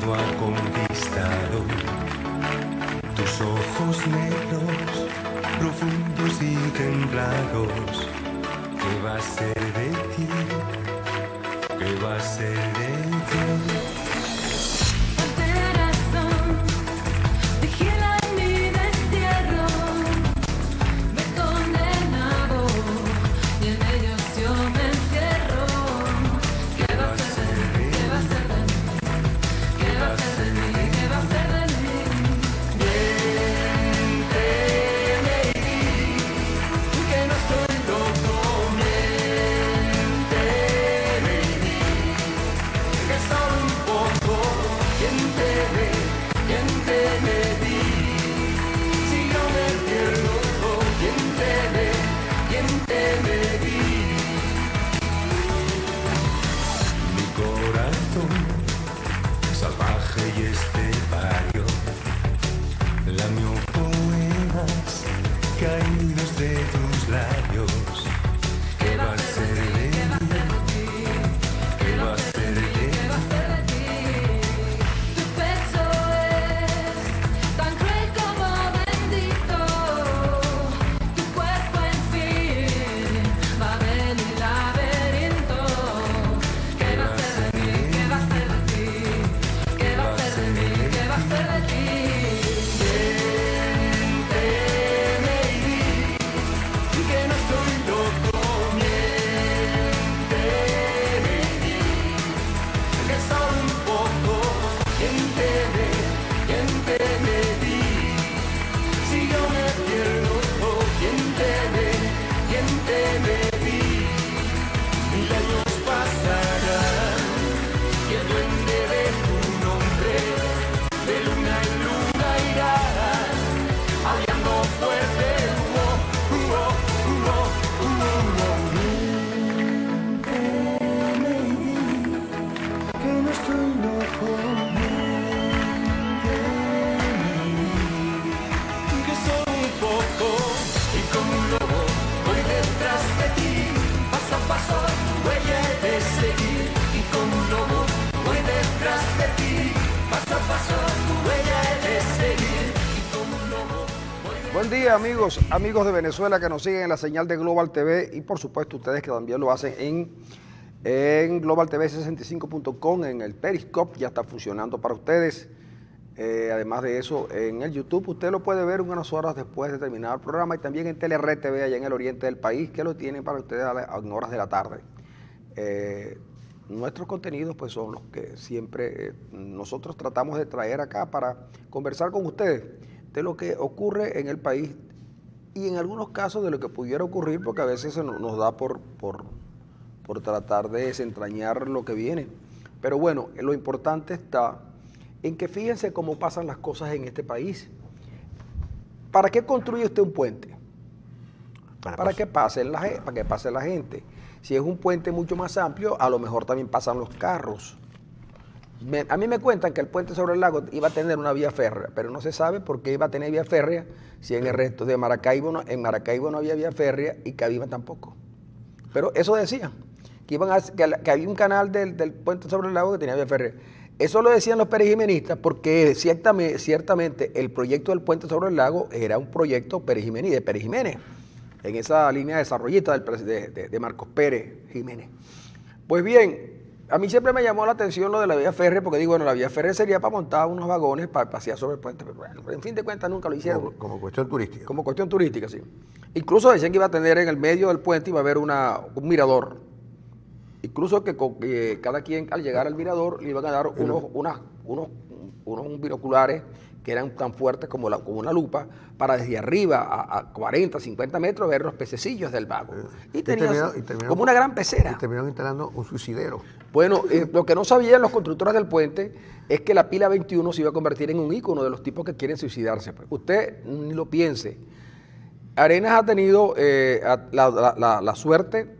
miedo ha conquistado tus ojos negros, profundos y templados. ¿Qué va a ser de ti? ¿Qué va a ser de ti? Caídos de tus labios, ¿qué va a ser de ti? ¿Qué va a ser de ti? Tu pecho es tan cruel como bendito, tu cuerpo en fin va a venir laberinto. ¿Qué va a ser de mí? ¿Qué va a ser de ti? ¿Qué va a ser de mí? ¿Qué va a ser de ti? Buen día, amigos de Venezuela que nos siguen en la señal de Global TV y por supuesto ustedes que también lo hacen en Global TV 65.com, en el Periscope, ya está funcionando para ustedes. Además de eso, en el YouTube usted lo puede ver unas horas después de terminar el programa y también en Telered TV allá en el oriente del país, que lo tienen para ustedes en horas de la tarde. Nuestros contenidos pues son los que siempre nosotros tratamos de traer acá para conversar con ustedes de lo que ocurre en el país y en algunos casos de lo que pudiera ocurrir, porque a veces nos da por tratar de desentrañar lo que viene. Pero bueno, lo importante está en que fíjense cómo pasan las cosas en este país. ¿Para qué construye usted un puente? Para que pase la gente. Si es un puente mucho más amplio, a lo mejor también pasan los carros. A mí me cuentan que el puente sobre el lago iba a tener una vía férrea, pero no se sabe por qué iba a tener vía férrea si en el resto de Maracaibo no había vía férrea y Cabimas tampoco. Pero eso decían, que había un canal del puente sobre el lago que tenía vía férrea. Eso lo decían los perejimenistas porque ciertamente el proyecto del puente sobre el lago era un proyecto de Pérez Jiménez, en esa línea desarrollista de Marcos Pérez Jiménez. Pues bien, a mí siempre me llamó la atención lo de la vía férrea, porque digo, bueno, la vía férrea sería para montar unos vagones para pasear sobre el puente, pero bueno, en fin de cuentas nunca lo hicieron. Como cuestión turística. Como cuestión turística, sí. Incluso decían que iba a tener en el medio del puente, iba a haber un mirador. Incluso que cada quien al llegar al mirador le iban a dar unos binoculares que eran tan fuertes como una lupa, para desde arriba a 40, 50 metros ver los pececillos del lago. Y tenía como una gran pecera. Y terminaron instalando un suicidero. Bueno, lo que no sabían los constructores del puente es que la pila 21 se iba a convertir en un ícono de los tipos que quieren suicidarse. Usted ni lo piense. Arenas ha tenido la suerte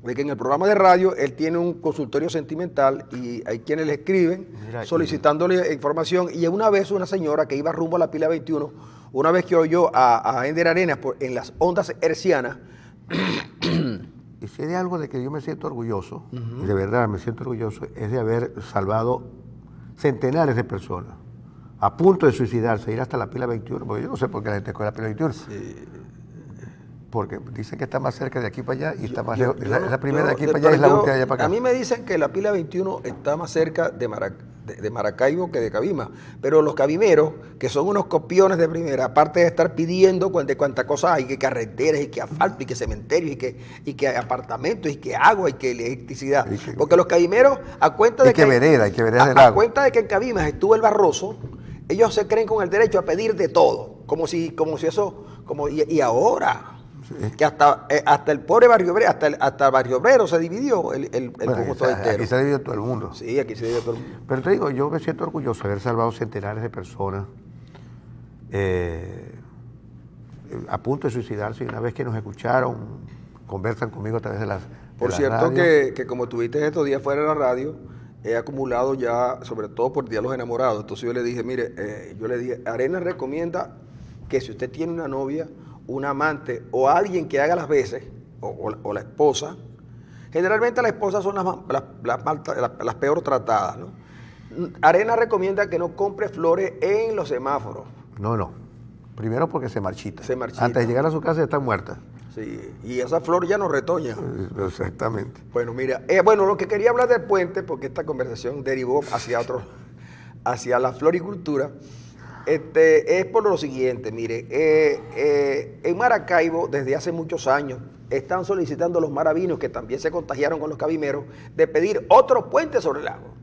de que en el programa de radio él tiene un consultorio sentimental y hay quienes le escriben solicitándole información, y una vez una señora que iba rumbo a la pila 21, una vez que oyó a Ender Arenas en las ondas hercianas. Y si hay algo de que yo me siento orgulloso, y de verdad me siento orgulloso, es de haber salvado centenares de personas a punto de suicidarse, ir hasta la pila 21, porque yo no sé por qué la gente escoge la pila 21. Sí. Porque dicen que está más cerca de aquí para allá y está más Yo- lejos. yo La no- primera yo- de aquí para pero allá es la yo- última de allá para A acá. mí me dicen que la pila 21 está más cerca de Maracaibo que de Cabima, pero los cabimeros, que son unos copiones de primera, aparte de estar pidiendo de cuántas cosas hay, que carreteras, y que asfalto, y que cementerios, y que apartamentos, y que agua, y que electricidad, Y que- porque los cabimeros, a cuenta Y de que vereda, y que vereda del a agua. cuenta de que en Cabimas estuvo el Barroso, ellos se creen con el derecho a pedir de todo, como si eso, y ahora... Que hasta el pobre barrio obrero, hasta el barrio obrero se dividió el Bueno, conjunto aquí entero. se dividió todo el mundo. Sí, aquí se dividió todo el mundo. Pero te digo, yo me siento orgulloso de haber salvado centenares de personas a punto de suicidarse, y una vez que nos escucharon, conversan conmigo a través de Por la cierto radio. que como tuviste estos días fuera de la radio, he acumulado ya, sobre todo por Día de los Enamorados. Entonces yo le dije, mire, Arenas recomienda que si usted tiene una novia, un amante o alguien que haga las veces, o la esposa, generalmente las esposas son las peor tratadas, ¿no? Arenas recomienda que no compre flores en los semáforos. No. Primero porque se marchita. Se marchita. Antes de llegar a su casa ya está muerta. Sí, y esa flor ya no retoña. Exactamente. Bueno, mira, lo que quería hablar del puente, porque esta conversación derivó hacia la floricultura, es por lo siguiente, mire, en Maracaibo desde hace muchos años están solicitando los maravinos, que también se contagiaron con los cabimeros, de pedir otro puente sobre el lago.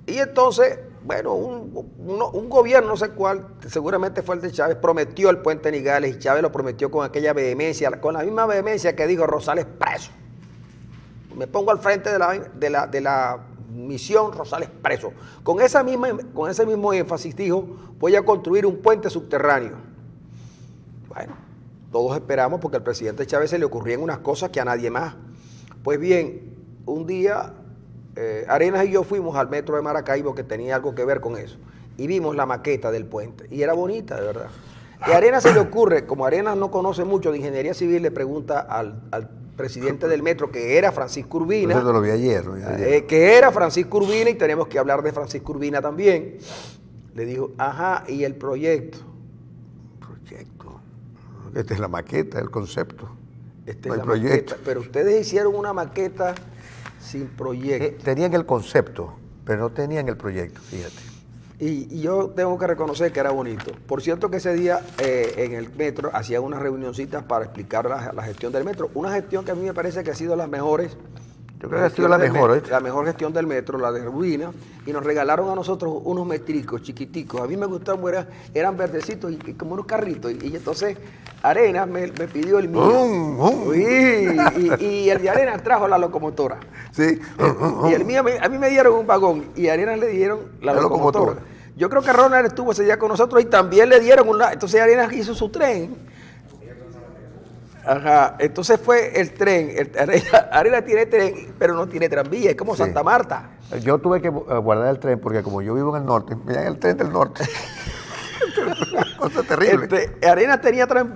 Y entonces, bueno, un gobierno, no sé cuál, seguramente fue el de Chávez, prometió el puente Nigales, y Chávez lo prometió con aquella vehemencia, con la misma vehemencia que dijo Rosales preso. Me pongo al frente de la misión Rosales preso. Con ese mismo énfasis dijo, voy a construir un puente subterráneo. Bueno, todos esperamos porque al presidente Chávez se le ocurrían unas cosas que a nadie más. Pues bien, un día Arenas y yo fuimos al metro de Maracaibo, que tenía algo que ver con eso, y vimos la maqueta del puente, y era bonita, de verdad. Y a Arenas se le ocurre, como Arenas no conoce mucho de ingeniería civil, le pregunta al presidente del metro, que era Francisco Urbina, Eso lo vi ayer. que era Francisco Urbina, y tenemos que hablar de Francisco Urbina también. Le dijo, ajá, ¿y el proyecto? Proyecto. Esta es la maqueta, el concepto. Este No es hay la proyecto. maqueta, pero ustedes hicieron una maqueta sin proyecto. Tenían el concepto, pero no tenían el proyecto, fíjate. Y yo tengo que reconocer que era bonito. Por cierto que ese día en el metro hacían unas reunioncitas para explicar la gestión del metro. Una gestión que a mí me parece que ha sido las mejores. Yo creo que ha sido la mejor, ¿oíste? La mejor gestión del metro, la de Rubina. Y nos regalaron a nosotros unos metricos chiquiticos. A mí me gustaban, eran verdecitos y como unos carritos. Y entonces Arenas me pidió el mío. Y el de Arenas trajo la locomotora. Sí. Y el mío, a mí me dieron un vagón y a Arenas le dieron la locomotora. Yo creo que Ronald estuvo ese día con nosotros y también le dieron una. Entonces Arenas hizo su tren. Ajá, entonces fue el tren. Arenas tiene tren, pero no tiene tranvía, es como Sí. Santa Marta. Yo tuve que guardar el tren porque como yo vivo en el norte, me dan el tren del norte. Cosa terrible. Arenas tenía tren,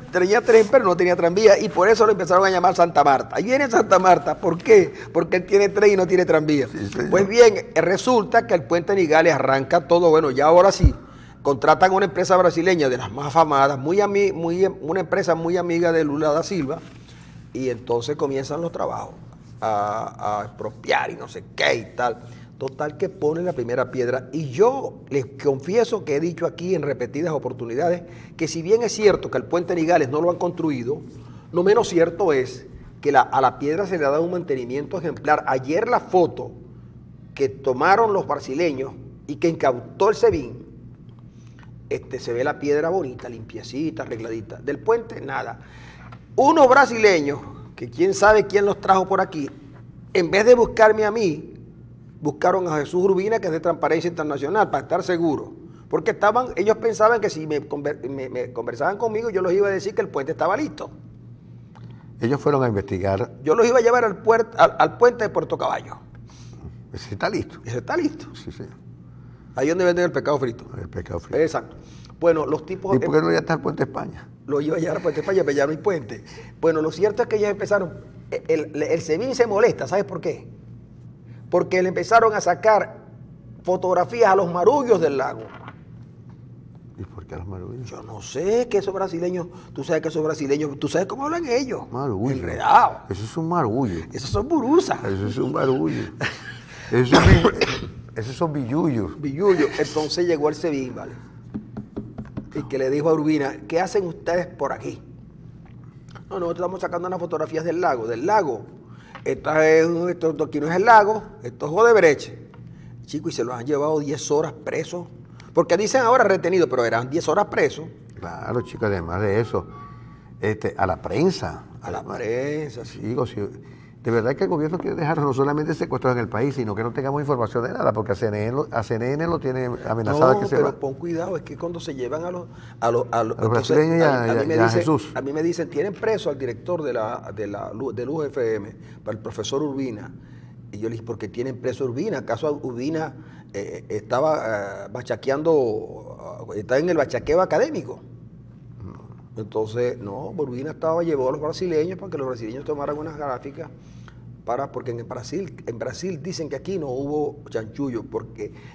pero no tenía tranvía y por eso lo empezaron a llamar Santa Marta. Ahí viene Santa Marta, ¿por qué? Porque él tiene tren y no tiene tranvía. Sí, señor. Pues bien, resulta que el puente Nigales arranca todo, bueno, ya ahora sí, contratan a una empresa brasileña de las más afamadas, una empresa muy amiga de Lula da Silva, y entonces comienzan los trabajos a expropiar y no sé qué y tal. Total que ponen la primera piedra y yo les confieso que he dicho aquí en repetidas oportunidades que si bien es cierto que el puente Nigales no lo han construido, no menos cierto es que a la piedra se le ha dado un mantenimiento ejemplar. Ayer la foto que tomaron los brasileños y que incautó el SEBIN, se ve la piedra bonita, limpiecita, arregladita. Del puente, nada. Unos brasileños, que quién sabe quién los trajo por aquí, en vez de buscarme a mí, buscaron a Jesús Urbina, que es de Transparencia Internacional, para estar seguro. Porque ellos pensaban que si me conversaban conmigo, yo les iba a decir que el puente estaba listo. Ellos fueron a investigar. Yo los iba a llevar al puente de Puerto Caballo. Si está listo. Eso está listo. Sí, sí. Ahí donde venden el pescado frito. El pescado frito. Exacto. Bueno, los tipos... ¿Y por qué no ya está el puente España? Lo iba a llevar a Puente España, pero ya no hay puente. Bueno, lo cierto es que ya empezaron... El SEBIN se molesta, ¿sabes por qué? Porque le empezaron a sacar fotografías a los marullos del lago. ¿Y por qué los marullos? Yo no sé, que esos brasileños, tú sabes que esos brasileños, tú sabes cómo hablan ellos. Marullo. Enredados. Eso es un marullo. Esos son burusas. Eso es un marullo. Esos son billuyos. Billullo. Entonces llegó el SEBIN, ¿vale? Y que le dijo a Urbina, ¿qué hacen ustedes por aquí? No, nosotros estamos sacando unas fotografías del lago. Del lago. Esto aquí no es el lago, esto es Odebrecht. Chico, y se los han llevado 10 horas presos. Porque dicen ahora retenido, pero eran 10 horas presos. Claro, chicos, además de eso, a la prensa. A la prensa, sí. Digo, si, de verdad que el gobierno quiere dejarnos no solamente secuestrados en el país, sino que no tengamos información de nada, porque a CNN lo tiene amenazada No, que se pero va. pon cuidado, es que cuando se llevan a los los brasileños y Jesús. A mí me dicen, tienen preso al director de Luz FM, para el profesor Urbina. Y yo le dije, ¿por qué tienen preso a Urbina? ¿Acaso Urbina estaba bachaqueando, está en el bachaqueo académico? Entonces, no, Urbina llevó a los brasileños para que los brasileños tomaran unas gráficas porque en Brasil dicen que aquí no hubo chanchullo,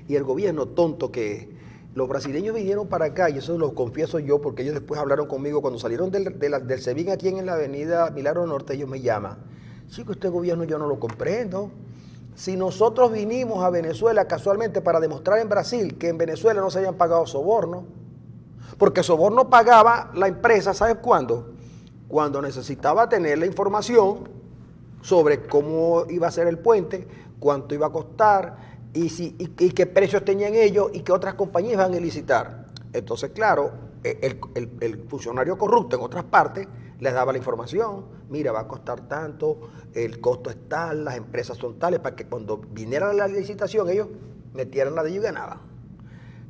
y el gobierno tonto que es. Los brasileños vinieron para acá, y eso lo confieso yo, porque ellos después hablaron conmigo, cuando salieron del SEBIN aquí en la avenida Milagro Norte, ellos me llaman. Chico, este gobierno yo no lo comprendo. Si nosotros vinimos a Venezuela casualmente para demostrar en Brasil que en Venezuela no se habían pagado sobornos, porque soborno pagaba la empresa, ¿sabes cuándo? Cuando necesitaba tener la información sobre cómo iba a ser el puente, cuánto iba a costar y qué precios tenían ellos y qué otras compañías iban a licitar. Entonces, claro, el funcionario corrupto en otras partes les daba la información. Mira, va a costar tanto, el costo es tal, las empresas son tales, para que cuando viniera la licitación ellos metieran la de ellos y ganaban.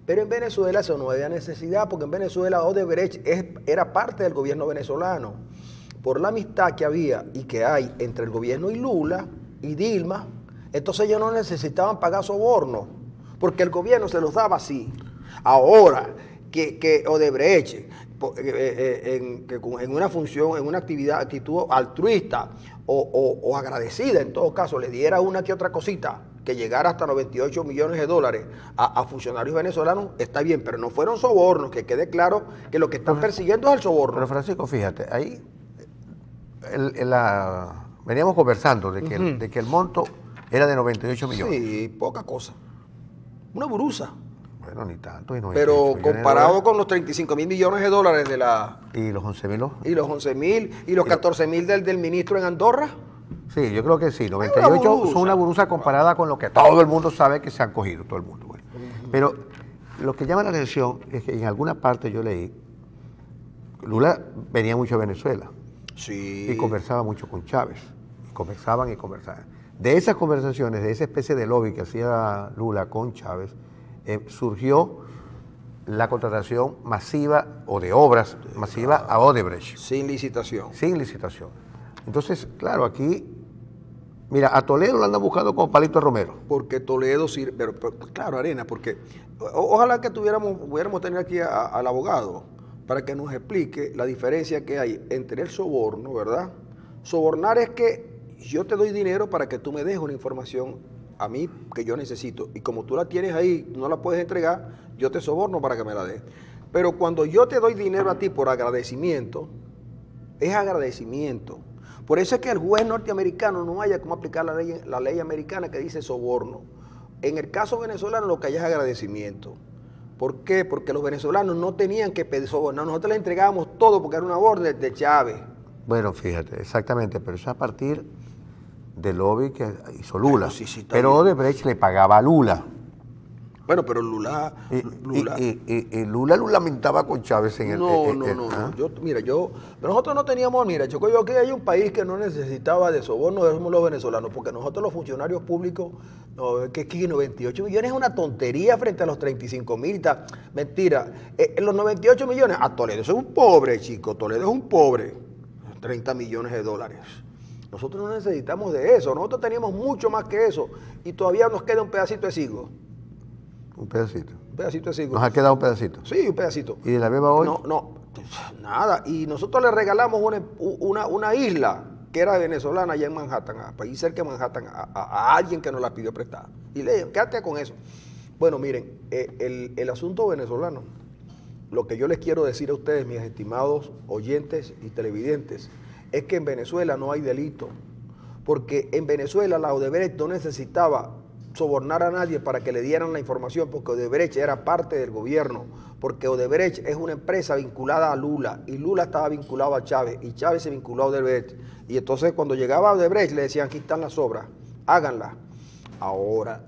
Pero en Venezuela eso no había necesidad, porque en Venezuela Odebrecht era parte del gobierno venezolano. Por la amistad que había y que hay entre el gobierno y Lula y Dilma, entonces ellos no necesitaban pagar sobornos, porque el gobierno se los daba así. Ahora que Odebrecht, en una función, en una actitud altruista o agradecida, en todo caso, le diera una que otra cosita, que llegara hasta 98 millones de dólares a funcionarios venezolanos, está bien, pero no fueron sobornos, que quede claro que lo que están persiguiendo es el soborno. Pero Francisco, fíjate, ahí veníamos conversando de que el monto era de 98 millones. Sí, poca cosa. Una burusa. Bueno, ni tanto. Pero comparado con los 35 mil millones de dólares de la... ¿Y los 11.000? Y los 11.000 y los 14.000 del ministro en Andorra. Sí, yo creo que sí. 98 son una burusa comparada con lo que todo el mundo sabe que se han cogido, todo el mundo. Bueno. Pero lo que llama la atención es que en alguna parte yo leí, Lula venía mucho a Venezuela. Sí. Y conversaba mucho con Chávez. Conversaban. De esas conversaciones, de esa especie de lobby que hacía Lula con Chávez, surgió la contratación masiva o de obras masiva a Odebrecht. Sin licitación. Sin licitación. Entonces, claro, aquí, mira, a Toledo lo andan buscando como Palito Romero. Porque Toledo sirve, pero claro, Arena, porque ojalá que pudiéramos tener aquí al abogado para que nos explique la diferencia que hay entre el soborno, ¿verdad? Sobornar es que yo te doy dinero para que tú me des una información a mí que yo necesito, y como tú la tienes ahí, no la puedes entregar, yo te soborno para que me la des. Pero cuando yo te doy dinero a ti por agradecimiento, es agradecimiento. Por eso es que el juez norteamericano no haya cómo aplicar la ley americana que dice soborno. En el caso venezolano lo que hay es agradecimiento. ¿Por qué? Porque los venezolanos no tenían que pedir soborno, nosotros le entregábamos todo porque era una orden de Chávez. Bueno, fíjate, exactamente, pero eso a partir del lobby que hizo Lula. Sí, pero Odebrecht le pagaba a Lula. Bueno, pero Lula... Y Lula lo lamentaba con Chávez en el... No. Pero nosotros no teníamos, yo creo que hay un país que no necesitaba de soborno, somos los venezolanos, porque nosotros los funcionarios públicos, que 98 millones es una tontería frente a los 35 mil, mentira. Los 98 millones, a Toledo es un pobre, chico, Toledo es un pobre, 30 millones de dólares. Nosotros no necesitamos de eso, nosotros teníamos mucho más que eso, y todavía nos queda un pedacito de siglo. Un pedacito. Un pedacito de siglo. ¿Nos ha quedado un pedacito? Sí, un pedacito. ¿Y de la beba hoy? No, nada. Y nosotros le regalamos una isla que era venezolana allá en Manhattan, allí cerca de Manhattan, a alguien que nos la pidió prestada. Y le dije, quédate con eso. Bueno, miren, el asunto venezolano, lo que yo les quiero decir a ustedes, mis estimados oyentes y televidentes, es que en Venezuela no hay delito, porque en Venezuela la Odebrecht no necesitaba sobornar a nadie para que le dieran la información, porque Odebrecht era parte del gobierno, porque Odebrecht es una empresa vinculada a Lula, y Lula estaba vinculado a Chávez, y Chávez se vinculó a Odebrecht, y entonces cuando llegaba a Odebrecht le decían, aquí están las obras, háganlas. Ahora,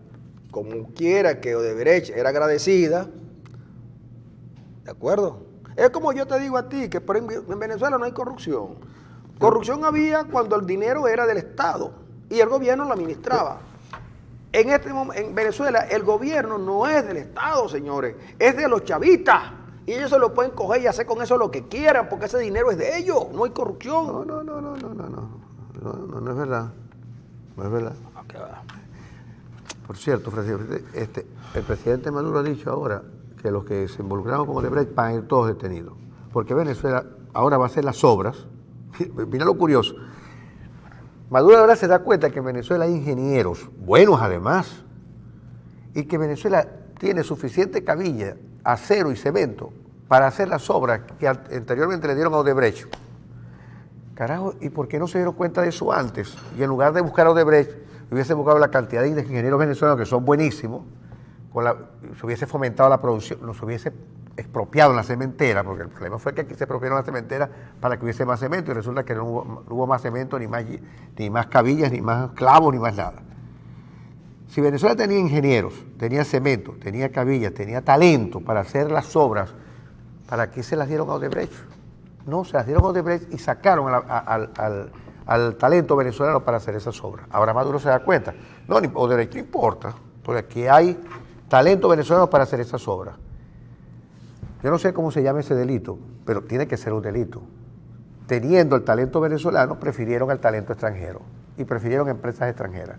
como quiera que Odebrecht era agradecida, ¿de acuerdo? Es como yo te digo a ti, que en Venezuela no hay corrupción. Corrupción había cuando el dinero era del Estado y el gobierno lo administraba. En Venezuela el gobierno no es del Estado, señores, es de los chavistas. Y ellos se lo pueden coger y hacer con eso lo que quieran, porque ese dinero es de ellos, no hay corrupción. No es verdad. No es verdad. ¿Qué va? Por cierto, el presidente Maduro ha dicho ahora que los que se involucraron con Odebrecht van a ir todos detenidos, porque Venezuela ahora va a hacer las obras. Mira lo curioso. Maduro ahora se da cuenta que en Venezuela hay ingenieros, buenos además, y que Venezuela tiene suficiente cabilla, acero y cemento para hacer las obras que anteriormente le dieron a Odebrecht. Carajo, ¿y por qué no se dieron cuenta de eso antes? Y en lugar de buscar a Odebrecht, hubiese buscado la cantidad de ingenieros venezolanos que son buenísimos, se hubiese fomentado la producción, los hubiese expropiado en la cementera, porque el problema fue que aquí se expropiaron la cementera para que hubiese más cemento, y resulta que no hubo más cemento, ni más cabillas, ni más clavos, ni más nada. Si Venezuela tenía ingenieros, tenía cemento, tenía cabillas, tenía talento para hacer las obras, ¿para qué se las dieron a Odebrecht? No, se las dieron a Odebrecht y sacaron al talento venezolano para hacer esas obras. Ahora Maduro se da cuenta. No, Odebrecht no importa, porque aquí hay talento venezolano para hacer esas obras. Yo no sé cómo se llama ese delito, pero tiene que ser un delito. Teniendo el talento venezolano, prefirieron el talento extranjero y prefirieron empresas extranjeras.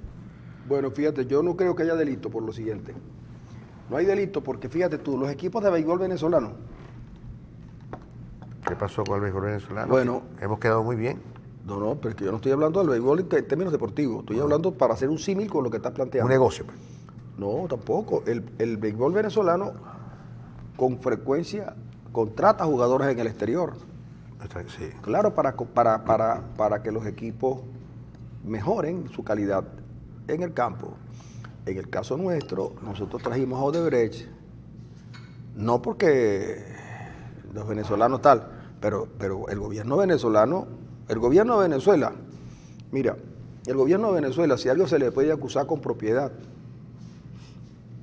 Bueno, fíjate, yo no creo que haya delito por lo siguiente. No hay delito porque, fíjate tú, los equipos de béisbol venezolanos. ¿Qué pasó con el béisbol venezolano? Bueno, hemos quedado muy bien. No, pero es que yo no estoy hablando del béisbol en términos deportivos. Estoy hablando para hacer un símil con lo que estás planteando. Un negocio, pues. No, tampoco. El béisbol venezolano con frecuencia contrata jugadores en el exterior. Sí. Claro, para que los equipos mejoren su calidad en el campo. En el caso nuestro, nosotros trajimos a Odebrecht, no porque los venezolanos tal, pero el gobierno venezolano, el gobierno de Venezuela, mira, el gobierno de Venezuela, si algo se le puede acusar con propiedad,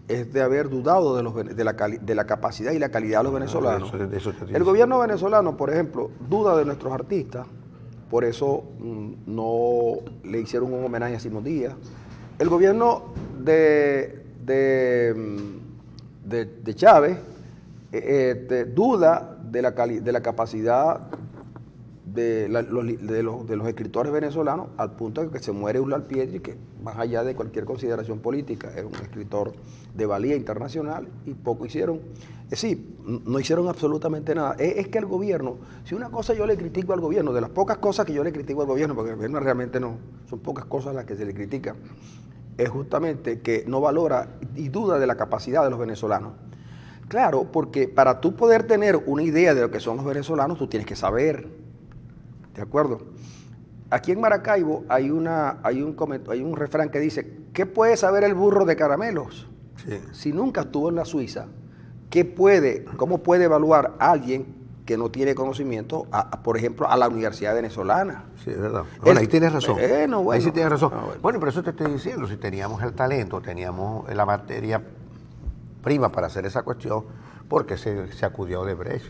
es de haber dudado de la capacidad y la calidad de los venezolanos. El gobierno venezolano, por ejemplo, duda de nuestros artistas, por eso no le hicieron un homenaje a Simón Díaz. El gobierno de Chávez duda de la capacidad de los escritores venezolanos, al punto de que se muere Eulal Pietri, que más allá de cualquier consideración política, es un escritor de valía internacional, y poco hicieron. Sí, no hicieron absolutamente nada. Es que el gobierno, si una cosa yo le critico al gobierno, de las pocas cosas que yo le critico al gobierno, porque el gobierno realmente no, son pocas cosas las que se le critica, es justamente que no valora y duda de la capacidad de los venezolanos. Claro, porque para tú poder tener una idea de lo que son los venezolanos, tú tienes que saber. ¿De acuerdo? Aquí en Maracaibo hay un refrán que dice, ¿qué puede saber el burro de caramelos? Sí. Si nunca estuvo en la Suiza, ¿cómo puede evaluar a alguien que no tiene conocimiento, por ejemplo, a la Universidad Venezolana? Sí, es verdad. Bueno, ahí tienes razón. Bueno. Ahí sí tienes razón. Bueno, pero eso te estoy diciendo, si teníamos el talento, teníamos la materia prima para hacer esa cuestión, porque se acudió a Odebrecht.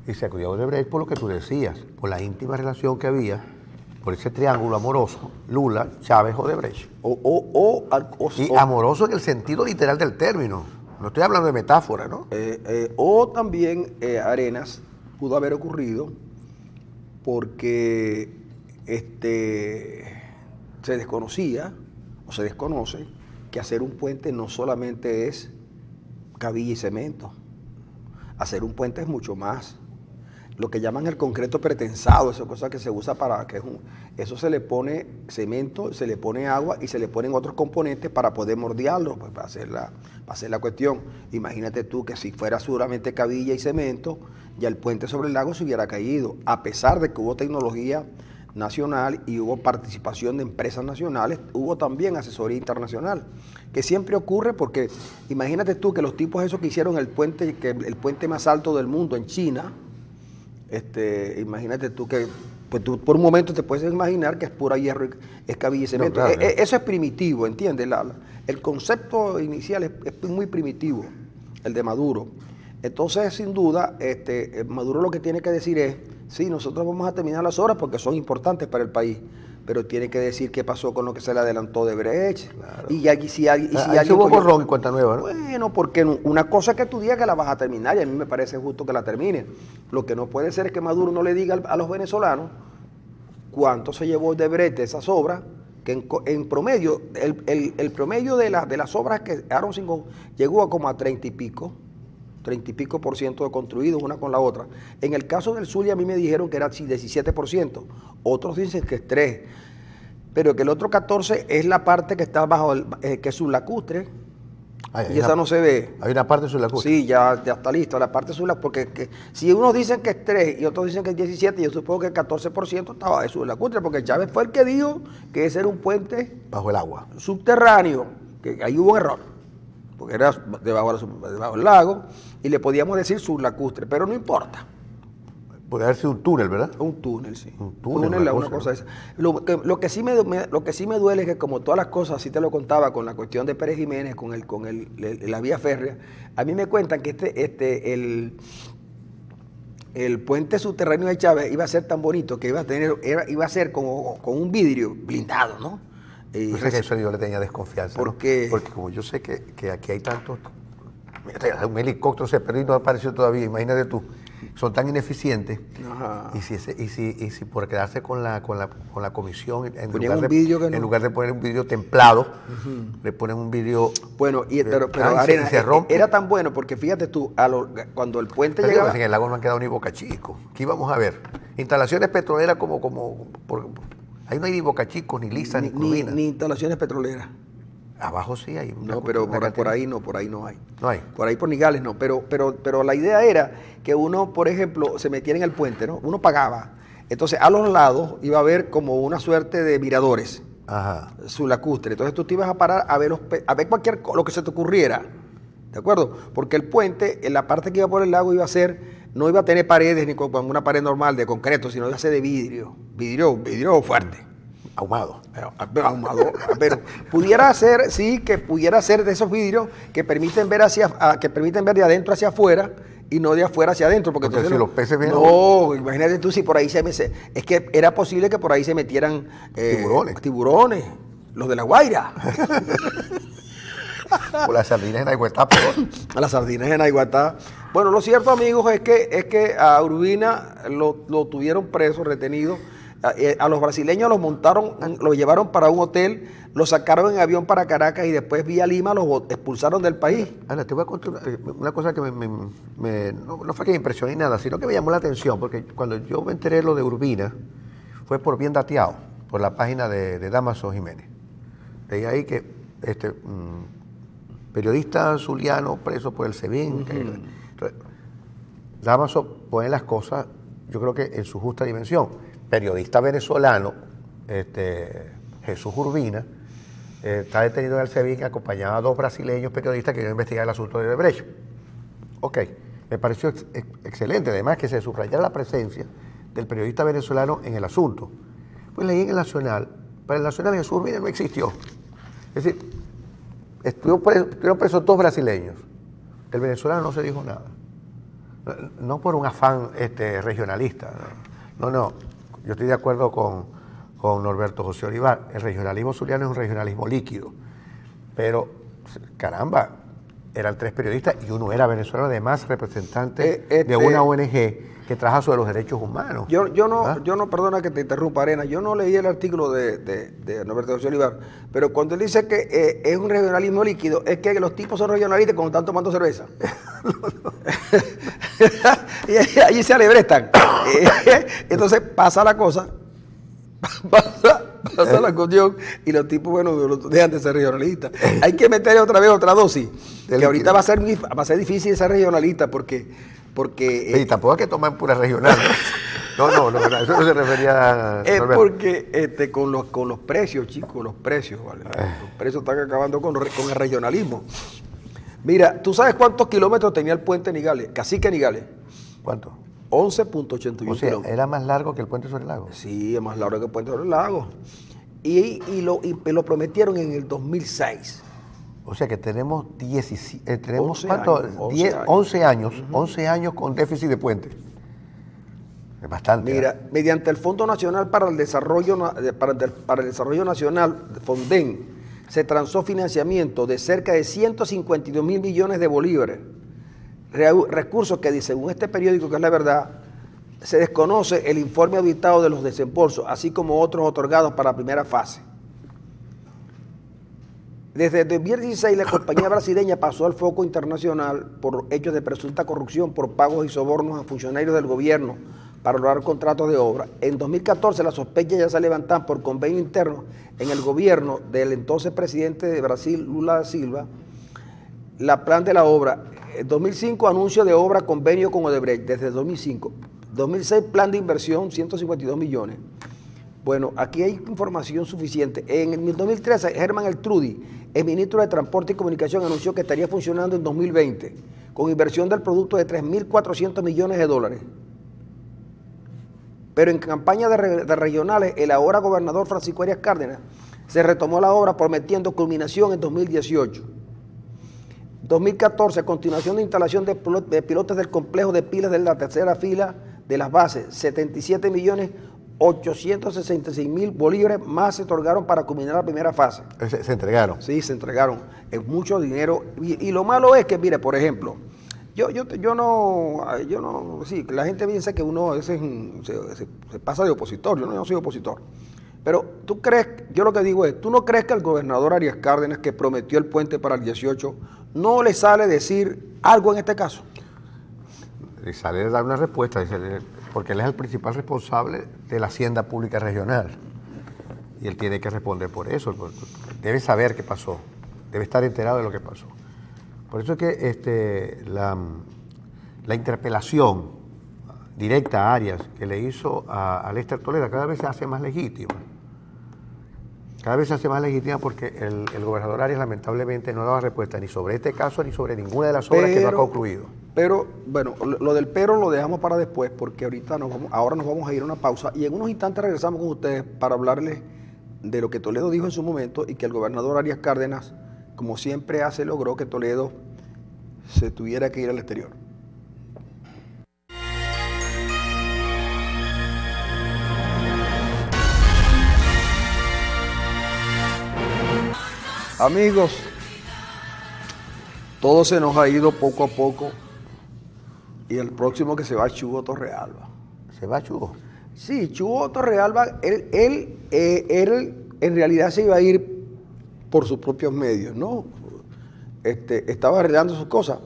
Y se acudió a Odebrecht por lo que tú decías, por la íntima relación que había, por ese triángulo amoroso, Lula, Chávez, Odebrecht. Y amoroso en el sentido literal del término. No estoy hablando de metáfora, ¿no? O también Arenas pudo haber ocurrido porque se desconocía o se desconoce que hacer un puente no solamente es cabilla y cemento. Hacer un puente es mucho más. lo que llaman el concreto pretensado, esa cosa que se usa para que eso se le pone cemento, se le pone agua y se le ponen otros componentes para poder moldearlo, pues para hacer la cuestión. Imagínate tú que si fuera solamente cabilla y cemento, ya el puente sobre el lago se hubiera caído, a pesar de que hubo tecnología nacional y hubo participación de empresas nacionales, hubo también asesoría internacional, que siempre ocurre porque imagínate tú que los tipos esos que hicieron el puente más alto del mundo en China, imagínate tú que pues tú por un momento te puedes imaginar que es pura hierro, es cabilla y cemento. No, claro. Eso es primitivo, ¿entiendes? El concepto inicial es muy primitivo, el de Maduro. Entonces, sin duda, Maduro lo que tiene que decir es, sí, nosotros vamos a terminar las obras porque son importantes para el país, pero tiene que decir qué pasó con lo que se le adelantó de Brecht. Claro. Si alguien hubo borrón en cuenta nueva, ¿no? Bueno, porque una cosa es que tú digas que la vas a terminar y a mí me parece justo que la termine. Lo que no puede ser es que Maduro no le diga a los venezolanos cuánto se llevó de Brecht de esas obras, que en promedio, el promedio de las obras que Aaron Singón llegó a como a 30 y pico por ciento de construidos una con la otra. En el caso del Zulia a mí me dijeron que era 17%, otros dicen que es 3%, pero que el otro 14% es la parte que está bajo, que es sublacustre, y esa no se ve. Hay una parte sublacustre. Sí, ya está listo, la parte sublacustre, porque si unos dicen que es 3% y otros dicen que es 17%, yo supongo que el 14% estaba de sublacustre, porque Chávez fue el que dijo que ese era un puente Bajo el agua. subterráneo, que ahí hubo un error, porque era debajo del lago, y le podíamos decir sublacustre, pero no importa. Puede haber sido un túnel, ¿verdad? Un túnel, sí. Un túnel, una cosa esa. Lo que sí me duele es que, como todas las cosas, así te lo contaba con la cuestión de Pérez Jiménez, con la vía férrea, a mí me cuentan que el puente subterráneo de Chávez iba a ser tan bonito que iba a ser como con un vidrio blindado, ¿no? Yo sé que eso yo le tenía desconfianza. ¿Por ¿no? qué? Porque como yo sé que aquí hay tantos... Mira, un helicóptero se perdió y no apareció todavía, imagínate tú. Son tan ineficientes. Ajá. Y si por quedarse con la comisión, en lugar de poner un vidrio templado, le ponen un vidrio... Bueno, pero Arena, se rompe. era tan bueno porque fíjate tú, cuando el puente Pero llegaba... en el lago no han quedado ni Boca Chico. ¿Qué íbamos a ver? Instalaciones petroleras ahí no hay ni Boca Chicos, ni Lisa, ni Curvina. Ni instalaciones petroleras. Abajo sí hay. No, pero por ahí no hay. No hay. Por ahí por Nigales no, pero la idea era que uno, por ejemplo, se metiera en el puente, ¿no? Uno pagaba. Entonces, a los lados iba a haber como una suerte de miradores. Ajá. Sulacustre. Entonces tú te ibas a parar a ver lo que se te ocurriera. ¿De acuerdo? Porque el puente, en la parte que iba por el lago, no iba a tener paredes ni con una pared normal de concreto, sino iba a ser de vidrio fuerte. Ahumado. Ahumado. Pero pudiera ser, sí, que pudiera ser de esos vidrios que permiten ver de adentro hacia afuera y no de afuera hacia adentro. Porque si los peces vienen... No, imagínate tú si por ahí es que era posible que por ahí se metieran tiburones, los de La Guaira. O las sardinas en Aiguatá, peor. A las sardinas en Aiguatá. Bueno, lo cierto, amigos, es que a Urbina lo tuvieron preso, retenido. A los brasileños lo llevaron para un hotel, lo sacaron en avión para Caracas y después vía Lima los expulsaron del país. Ahora, te voy a contar una cosa que no fue que me impresionó ni nada, sino que me llamó la atención, porque cuando yo me enteré de lo de Urbina, fue por bien dateado, por la página de Damaso Jiménez. Leí ahí que periodista zuliano preso por el SEBIN. Damaso pone las cosas, yo creo que en su justa dimensión. Periodista venezolano, Jesús Urbina, está detenido en el SEBIN, acompañado a 2 brasileños periodistas que iban a investigar el asunto de Brecht. Ok, me pareció excelente, además que se subrayara la presencia del periodista venezolano en el asunto. Pues leí en el Nacional, para el Nacional Jesús Urbina no existió. Es decir, estuvieron presos 2 brasileños. El venezolano no se dijo nada. No por un afán regionalista, no. Yo estoy de acuerdo con Norberto José Olivar. El regionalismo zuliano es un regionalismo líquido. Pero, caramba, eran 3 periodistas y uno era venezolano, además representante de una ONG que trabaja sobre los derechos humanos. Yo no, perdona que te interrumpa, Arena, yo no leí el artículo de Norberto José Olivar, pero cuando él dice que es un regionalismo líquido, es que los tipos son regionalistas cuando están tomando cerveza. Y allí se alebrestan. Entonces pasa la cosa, pasa la cuestión, y los tipos, bueno, dejan de ser regionalistas. Hay que meterle otra vez otra dosis, que ahorita va a ser difícil ser regionalista, porque Y tampoco hay que tomar pura regional. No, eso no se refería a... porque con los precios, chicos, los precios, ¿vale? Los precios están acabando con el regionalismo. Mira, ¿tú sabes cuántos kilómetros tenía el puente Nigales? Cacique Nigales. ¿Cuánto? 11.81 O sea, kilómetros. era más largo que el puente sobre el lago. Sí, es más largo que el puente sobre el lago. Y lo prometieron en el 2006. O sea que tenemos 11 ¿cuánto? años, 11 años, 11 años con déficit de puente. Es bastante. Mira, mediante el Fondo Nacional para el Desarrollo, para el Desarrollo Nacional, FONDEN, se transó financiamiento de cerca de 152 mil millones de bolívares. Recursos que, según este periódico, que es La Verdad, se desconoce el informe auditado de los desembolsos, así como otros otorgados para la primera fase. Desde el 2016, la compañía brasileña pasó al foco internacional por hechos de presunta corrupción por pagos y sobornos a funcionarios del gobierno para lograr contratos de obra. En 2014, las sospechas ya se levantaban por convenio interno en el gobierno del entonces presidente de Brasil, Lula da Silva, la plan de la obra. En 2005, anuncio de obra, convenio con Odebrecht, desde 2005. 2006, plan de inversión, 152 millones. Bueno, aquí hay información suficiente. En el 2013, Germán Eltrudi, el ministro de Transporte y Comunicación, anunció que estaría funcionando en 2020, con inversión del producto de 3.400 millones de dólares. Pero en campaña de regionales, el ahora gobernador Francisco Arias Cárdenas se retomó la obra prometiendo culminación en 2018. 2014, continuación de instalación de pilotes del complejo de pilas de la tercera fila de las bases, 77 millones 866 mil bolívares más se otorgaron para culminar la primera fase. Se entregaron. Sí, se entregaron. Es mucho dinero. Y lo malo es que, mire, por ejemplo, yo no, sí, la gente piensa que uno a veces se pasa de opositor. Yo no soy opositor. Pero tú crees, yo lo que digo es, ¿tú no crees que al gobernador Arias Cárdenas, que prometió el puente para el 18, no le sale decir algo en este caso? Le sale dar una respuesta, porque él es el principal responsable de la hacienda pública regional. Y él tiene que responder por eso. Debe saber qué pasó. Debe estar enterado de lo que pasó. Por eso es que la interpelación directa a Arias que le hizo a Lester Toledo cada vez se hace más legítima. Cada vez se hace más legítima porque el gobernador Arias lamentablemente no daba respuesta ni sobre este caso ni sobre ninguna de las obras que no ha concluido. Pero, bueno, lo del pero lo dejamos para después porque ahora nos vamos a ir a una pausa y en unos instantes regresamos con ustedes para hablarles de lo que Toledo dijo en su momento y que el gobernador Arias Cárdenas, como siempre hace, logró que Toledo se tuviera que ir al exterior. Amigos, todo se nos ha ido poco a poco y el próximo que se va es Chugo Torrealba. ¿Se va Chugo? Sí, Chugo Torrealba, él en realidad se iba a ir por sus propios medios, ¿no? Estaba arreglando sus cosas,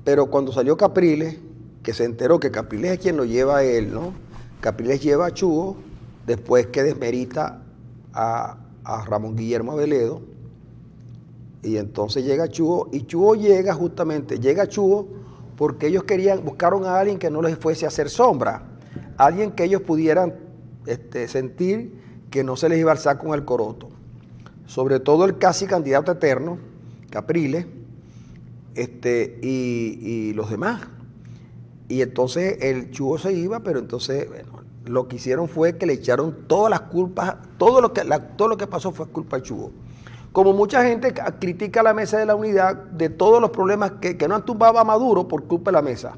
pero cuando salió Capriles, que se enteró que Capriles es quien lo lleva a él, ¿no? Capriles lleva a Chugo, después que desmerita a Ramón Guillermo Aveledo, y entonces llega Chugo, y Chugo llega Chugo porque ellos buscaron a alguien que no les fuese a hacer sombra, alguien que ellos pudieran sentir que no se les iba a alzar con el coroto. Sobre todo el casi candidato eterno, Capriles, y los demás. Y entonces el Chugo se iba, pero entonces, bueno, lo que hicieron fue que le echaron todas las culpas, todo lo que pasó fue culpa de Chugo. Como mucha gente critica a la mesa de la unidad de todos los problemas que no han tumbado a Maduro por culpa de la mesa.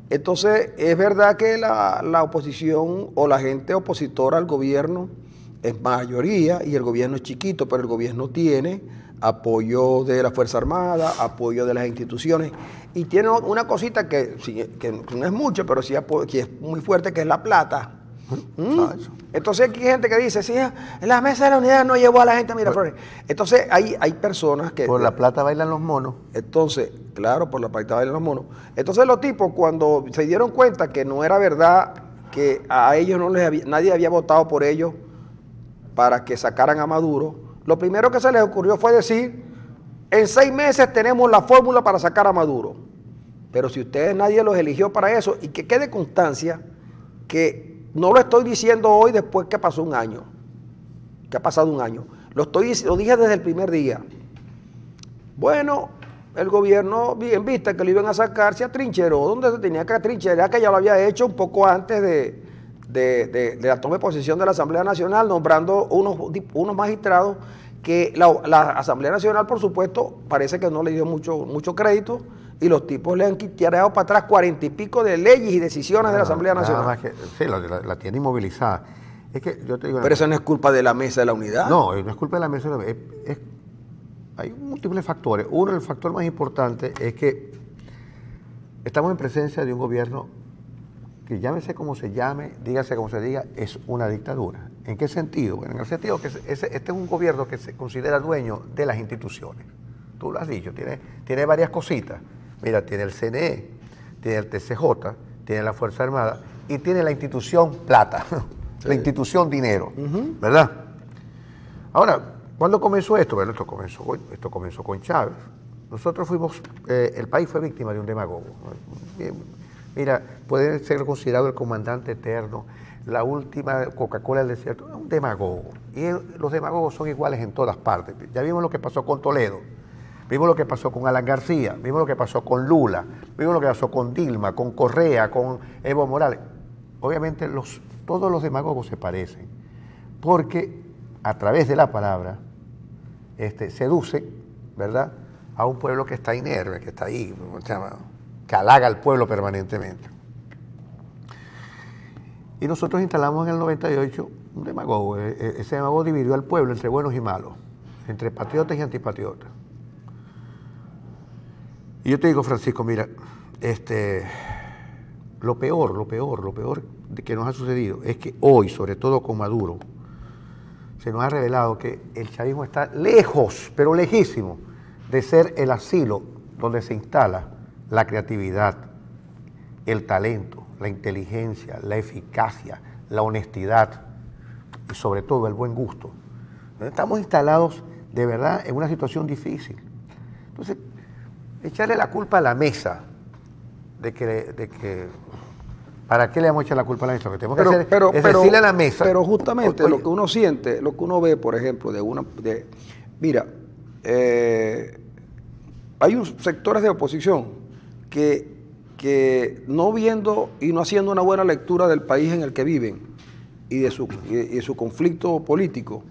Entonces, es verdad que la oposición o la gente opositora al gobierno es mayoría y el gobierno es chiquito, pero el gobierno tiene apoyo de la Fuerza Armada, apoyo de las instituciones y tiene una cosita que no es mucho, pero sí que es muy fuerte, que es la plata. Eso. Entonces aquí hay gente que dice, sí, en la mesa de la unidad no llevó a la gente a Miraflores. Entonces hay personas que... Por la plata bailan los monos. Entonces, claro, por la plata bailan los monos. Entonces los tipos, cuando se dieron cuenta que no era verdad, que a ellos nadie había votado por ellos para que sacaran a Maduro, lo primero que se les ocurrió fue decir, en 6 meses tenemos la fórmula para sacar a Maduro. Pero si ustedes nadie los eligió para eso, y que quede constancia que no lo estoy diciendo hoy después que pasó un año, que ha pasado un año. Lo dije desde el primer día. Bueno, el gobierno, en vista que lo iban a sacar, se atrincheró donde se tenía que atrincherar, que ya lo había hecho un poco antes de la toma de posesión de la Asamblea Nacional, nombrando unos magistrados que la Asamblea Nacional, por supuesto, parece que no le dio mucho crédito, y los tipos le han tirado para atrás 40 y pico de leyes y decisiones de la Asamblea Nacional. Nada más que, sí, la tiene inmovilizada. Es que yo te digo... Pero eso no es culpa de la mesa de la unidad. No, no es culpa de la mesa de la unidad. Hay múltiples factores. Uno, el factor más importante es que estamos en presencia de un gobierno que, llámese como se llame, dígase como se diga, es una dictadura. ¿En qué sentido? Bueno, en el sentido que este es un gobierno que se considera dueño de las instituciones. Tú lo has dicho, tiene varias cositas. Mira, tiene el CNE, tiene el TCJ, tiene la Fuerza Armada y tiene la institución plata, sí. La institución dinero, ¿verdad? Ahora, ¿cuándo comenzó esto? Bueno, esto comenzó con Chávez. Nosotros el país fue víctima de un demagogo. Mira, puede ser considerado el comandante eterno, la última Coca-Cola del desierto, un demagogo. Y los demagogos son iguales en todas partes. Ya vimos lo que pasó con Toledo. Vimos lo que pasó con Alan García, vimos lo que pasó con Lula, vimos lo que pasó con Dilma, con Correa, con Evo Morales. Obviamente todos los demagogos se parecen, porque a través de la palabra seducen, ¿verdad?, a un pueblo que está inerme, que está ahí, que halaga al pueblo permanentemente. Y nosotros instalamos en el 98 un demagogo. Ese demagogo dividió al pueblo entre buenos y malos, entre patriotas y antipatriotas. Y yo te digo, Francisco, mira, lo peor que nos ha sucedido es que hoy, sobre todo con Maduro, se nos ha revelado que el chavismo está lejos, pero lejísimo, de ser el asilo donde se instala la creatividad, el talento, la inteligencia, la eficacia, la honestidad y sobre todo el buen gusto. Estamos instalados de verdad en una situación difícil. Entonces, echarle la culpa a la mesa de que ¿para qué le vamos a echar la culpa a la mesa? Lo que tenemos que hacer es decirle a la mesa. Pero justamente lo que uno siente, lo que uno ve, por ejemplo, mira, hay sectores de oposición que no viendo y no haciendo una buena lectura del país en el que viven y de su conflicto político,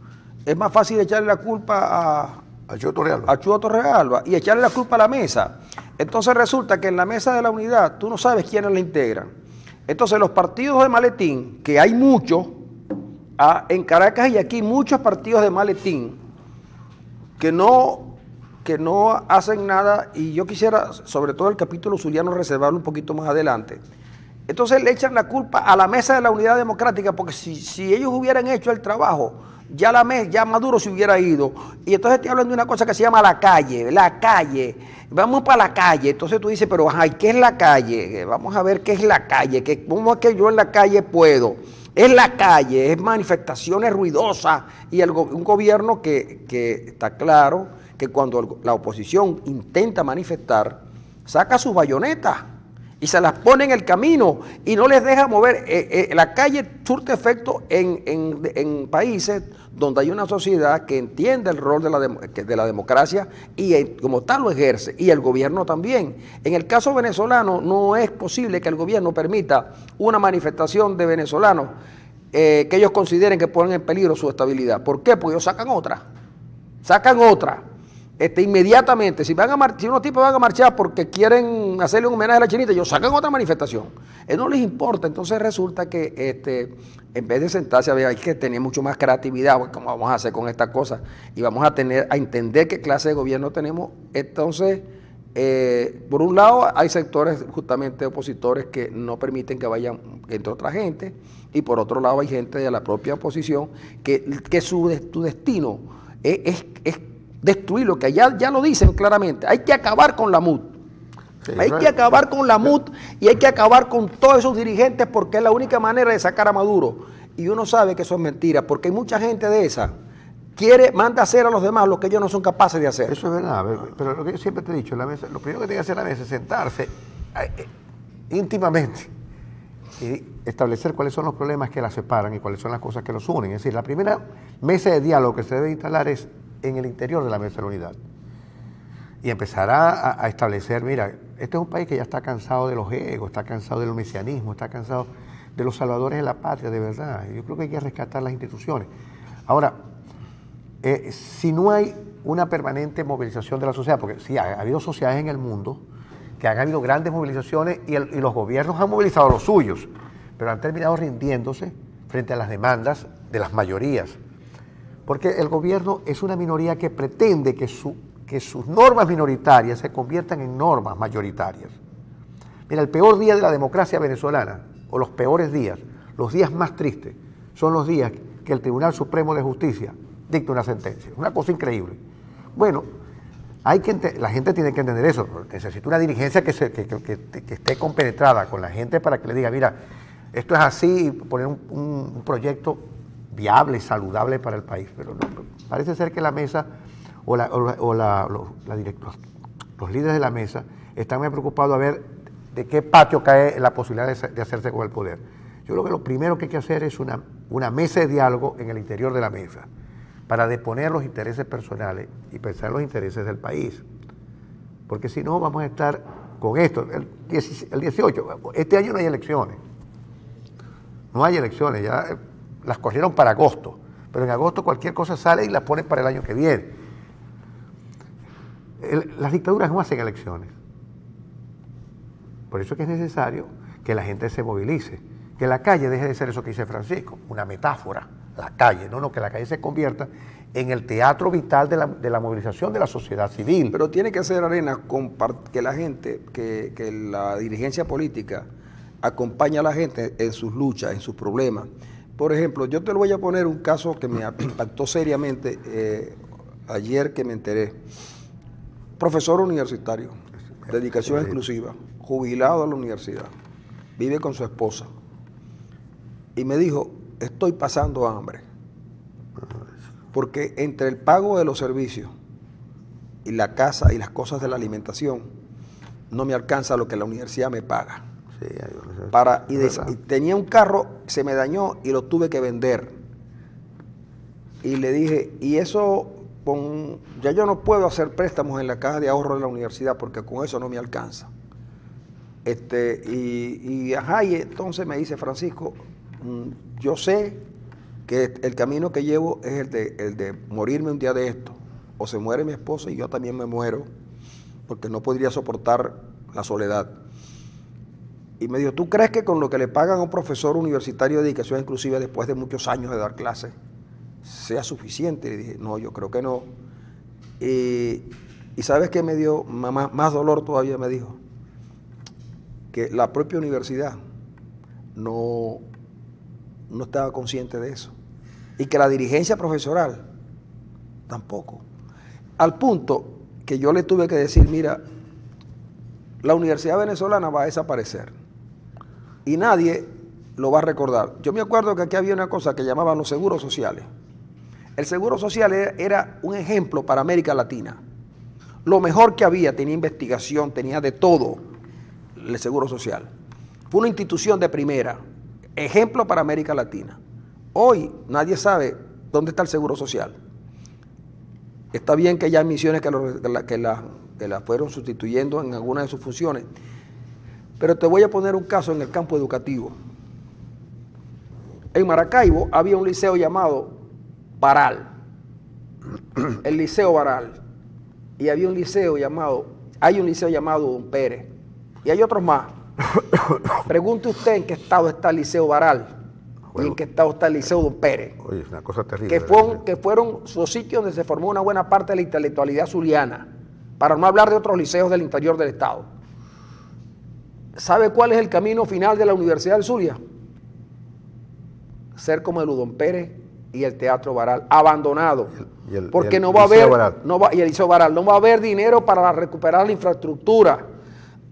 es más fácil echarle la culpa a Chuo Torrealba y echarle la culpa a la mesa. Entonces resulta que en la mesa de la unidad tú no sabes quiénes la integran. Entonces los partidos de maletín, que hay muchos, en Caracas y aquí muchos partidos de maletín que no hacen nada, y yo quisiera sobre todo el capítulo zuliano reservarlo un poquito más adelante. Entonces le echan la culpa a la mesa de la unidad democrática, porque si ellos hubieran hecho el trabajo, ya Maduro se hubiera ido. Y entonces estoy hablando de una cosa que se llama la calle, vamos para la calle. Entonces tú dices, pero ay, ¿qué es la calle? Vamos a ver qué es la calle, ¿cómo es que yo en la calle puedo? Es la calle, es manifestaciones ruidosas y un gobierno que está claro que cuando la oposición intenta manifestar, saca sus bayonetas y se las pone en el camino y no les deja mover. La calle surte efecto en países donde hay una sociedad que entiende el rol de la democracia y como tal lo ejerce, y el gobierno también. En el caso venezolano no es posible que el gobierno permita una manifestación de venezolanos que ellos consideren que ponen en peligro su estabilidad. ¿Por qué? Porque ellos sacan otra. Inmediatamente, si unos tipos van a marchar porque quieren hacerle un homenaje a la chinita, ellos sacan otra manifestación. No les importa. Entonces resulta que en vez de sentarse a ver, hay que tener mucho más creatividad, pues, ¿cómo vamos a hacer con estas cosas? Y vamos a entender qué clase de gobierno tenemos. Entonces Por un lado, hay sectores justamente opositores que no permiten que entre otra gente, y por otro lado hay gente de la propia oposición que su destino es destruirlo, que ya lo dicen claramente. Hay que acabar con la MUD. Sí, Hay que acabar con la MUD y hay que acabar con todos esos dirigentes, porque es la única manera de sacar a Maduro. Y uno sabe que eso es mentira, porque hay mucha gente de esa manda hacer a los demás lo que ellos no son capaces de hacer. Eso es verdad, pero lo que yo siempre te he dicho, en la mesa, lo primero que tiene que hacer la mesa es sentarse íntimamente y establecer cuáles son los problemas que la separan y cuáles son las cosas que los unen. Es decir, la primera mesa de diálogo que se debe instalar es en el interior de la mesa de la unidad. Y empezar a establecer, mira, este es un país que ya está cansado de los egos, está cansado del mesianismo, está cansado de los salvadores de la patria, de verdad. Yo creo que hay que rescatar las instituciones. Ahora, si no hay una permanente movilización de la sociedad, porque sí, ha habido sociedades en el mundo que han habido grandes movilizaciones y los gobiernos han movilizado los suyos, pero han terminado rindiéndose frente a las demandas de las mayorías. Porque el gobierno es una minoría que pretende que sus normas minoritarias se conviertan en normas mayoritarias. Mira, el peor día de la democracia venezolana, o los peores días, los días más tristes, son los días que el Tribunal Supremo de Justicia dicta una sentencia. Una cosa increíble. Bueno, la gente tiene que entender eso. Necesita una dirigencia que esté compenetrada con la gente para que le diga, mira, esto es así, y poner un proyecto viable, saludable para el país. Pero no, parece ser que la mesa los líderes de la mesa están muy preocupados a ver de qué patio cae la posibilidad de hacerse con el poder. Yo creo que lo primero que hay que hacer es una mesa de diálogo en el interior de la mesa, para deponer los intereses personales y pensar en los intereses del país. Porque si no, vamos a estar con esto. El 18, este año no hay elecciones. No hay elecciones, ya las corrieron para agosto. Pero en agosto cualquier cosa sale y la ponen para el año que viene. Las dictaduras no hacen elecciones. Por eso es que es necesario que la gente se movilice. Que la calle deje de ser eso que dice Francisco, una metáfora. La calle, no, que la calle se convierta en el teatro vital de la movilización de la sociedad civil. Pero tiene que ser, Arena, que la gente, que la dirigencia política acompañe a la gente en sus luchas, en sus problemas. Por ejemplo, yo te lo voy a poner un caso que me impactó seriamente ayer que me enteré. Profesor universitario, dedicación exclusiva, jubilado a la universidad, vive con su esposa. Y me dijo, estoy pasando hambre, porque entre el pago de los servicios y la casa y las cosas de la alimentación, no me alcanza lo que la universidad me paga. Sí, y tenía un carro, se me dañó y lo tuve que vender. Y le dije, y eso, ya yo no puedo hacer préstamos en la caja de ahorro de la universidad porque con eso no me alcanza. Y entonces me dice, Francisco, yo sé que el camino que llevo es el de morirme un día de esto. O se muere mi esposa y yo también me muero, porque no podría soportar la soledad. Y me dijo, ¿tú crees que con lo que le pagan a un profesor universitario de dedicación exclusiva después de muchos años de dar clases sea suficiente? Y dije, no, yo creo que no. Y ¿sabes qué me dio más dolor todavía? Me dijo que la propia universidad no estaba consciente de eso, y que la dirigencia profesoral tampoco, al punto que yo le tuve que decir, mira, la universidad venezolana va a desaparecer y nadie lo va a recordar. Yo me acuerdo que aquí había una cosa que llamaban los seguros sociales. El seguro social era un ejemplo para América Latina, lo mejor que había, tenía investigación, tenía de todo. El seguro social fue una institución de primera, ejemplo para América Latina. Hoy nadie sabe dónde está el seguro social. Está bien que ya hay misiones que la fueron sustituyendo en algunas de sus funciones, pero te voy a poner un caso en el campo educativo. En Maracaibo había un liceo llamado Baral, el Liceo Baral, y hay un liceo llamado Don Pérez, y hay otros más. Pregunte usted en qué estado está el Liceo Baral, y en qué estado está el Liceo Don Pérez. Oye, es una cosa terrible. Que fueron los sitios donde se formó una buena parte de la intelectualidad zuliana, para no hablar de otros liceos del interior del Estado. ¿Sabe cuál es el camino final de la Universidad del Zulia? Ser como el Udón Pérez y el Teatro Baral, abandonado. Porque no va a haber, y el Liceo Baral, no va a haber dinero para recuperar la infraestructura.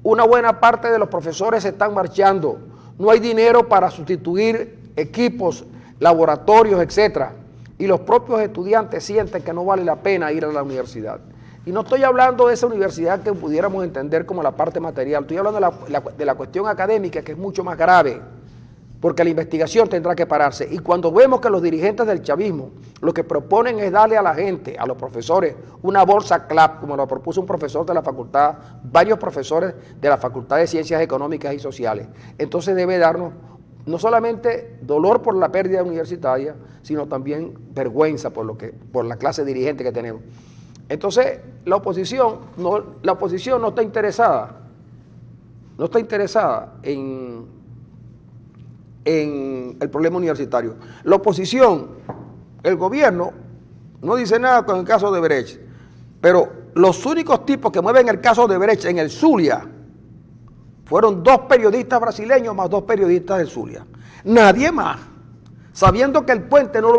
Una buena parte de los profesores se están marchando. No hay dinero para sustituir equipos, laboratorios, etcétera. Y los propios estudiantes sienten que no vale la pena ir a la universidad. Y no estoy hablando de esa universidad que pudiéramos entender como la parte material, estoy hablando de la cuestión académica, que es mucho más grave, porque la investigación tendrá que pararse. Y cuando vemos que los dirigentes del chavismo lo que proponen es darle a la gente, a los profesores, una bolsa CLAP, como lo propuso un profesor de la facultad, varios profesores de la Facultad de Ciencias Económicas y Sociales, entonces debe darnos no solamente dolor por la pérdida universitaria, sino también vergüenza por la clase dirigente que tenemos. Entonces, la oposición no está interesada, en el problema universitario. La oposición, el gobierno, no dice nada con el caso de Brecht, pero los únicos tipos que mueven el caso de Brecht en el Zulia fueron 2 periodistas brasileños más 2 periodistas del Zulia. Nadie más. Sabiendo que el puente no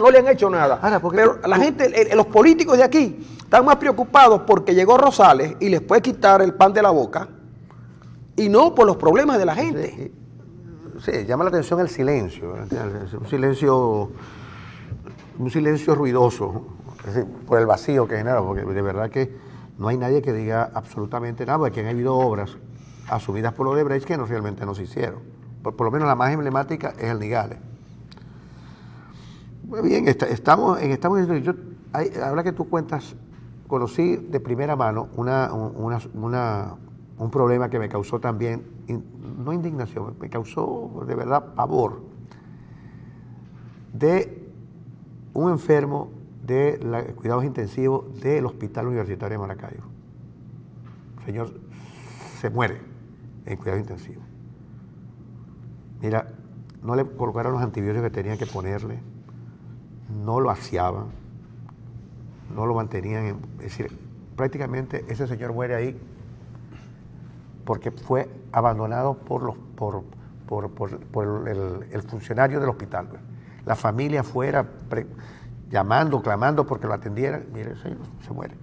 le han hecho nada. Ahora, pero la gente, los políticos de aquí están más preocupados porque llegó Rosales y les puede quitar el pan de la boca y no por los problemas de la gente. Sí, llama la atención el silencio, un silencio ruidoso, es decir, por el vacío que genera, porque de verdad que no hay nadie que diga absolutamente nada, porque han habido obras asumidas por los de Brecht que realmente no se hicieron. Por lo menos la más emblemática es el Nigales. Muy bien, estamos ahora que tú cuentas, conocí de primera mano un problema que me causó también, no indignación, me causó de verdad pavor, de un enfermo de cuidados intensivos del Hospital Universitario de Maracaibo. El señor se muere en cuidados intensivos. Mira, no le colocaron los antibióticos que tenían que ponerle, no lo aseaban, no lo mantenían, es decir, prácticamente ese señor muere ahí porque fue abandonado por el funcionario del hospital. La familia fuera llamando, clamando porque lo atendieran. Mire, el señor se muere.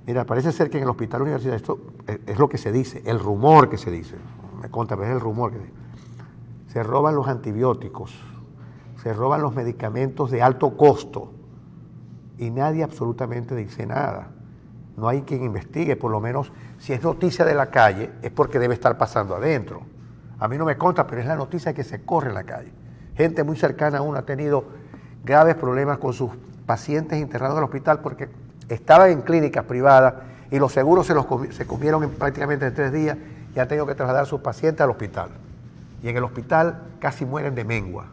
Mira, parece ser que en el hospital universitario, esto es lo que se dice, el rumor que se dice, me conta, pero es el rumor que se roban los antibióticos, se roban los medicamentos de alto costo y nadie absolutamente dice nada. No hay quien investigue, por lo menos si es noticia de la calle es porque debe estar pasando adentro. A mí no me consta, pero es la noticia que se corre en la calle. Gente muy cercana a uno ha tenido graves problemas con sus pacientes internados en el hospital porque estaban en clínicas privadas y los seguros se comieron prácticamente en 3 días y han tenido que trasladar a sus pacientes al hospital. Y en el hospital casi mueren de mengua.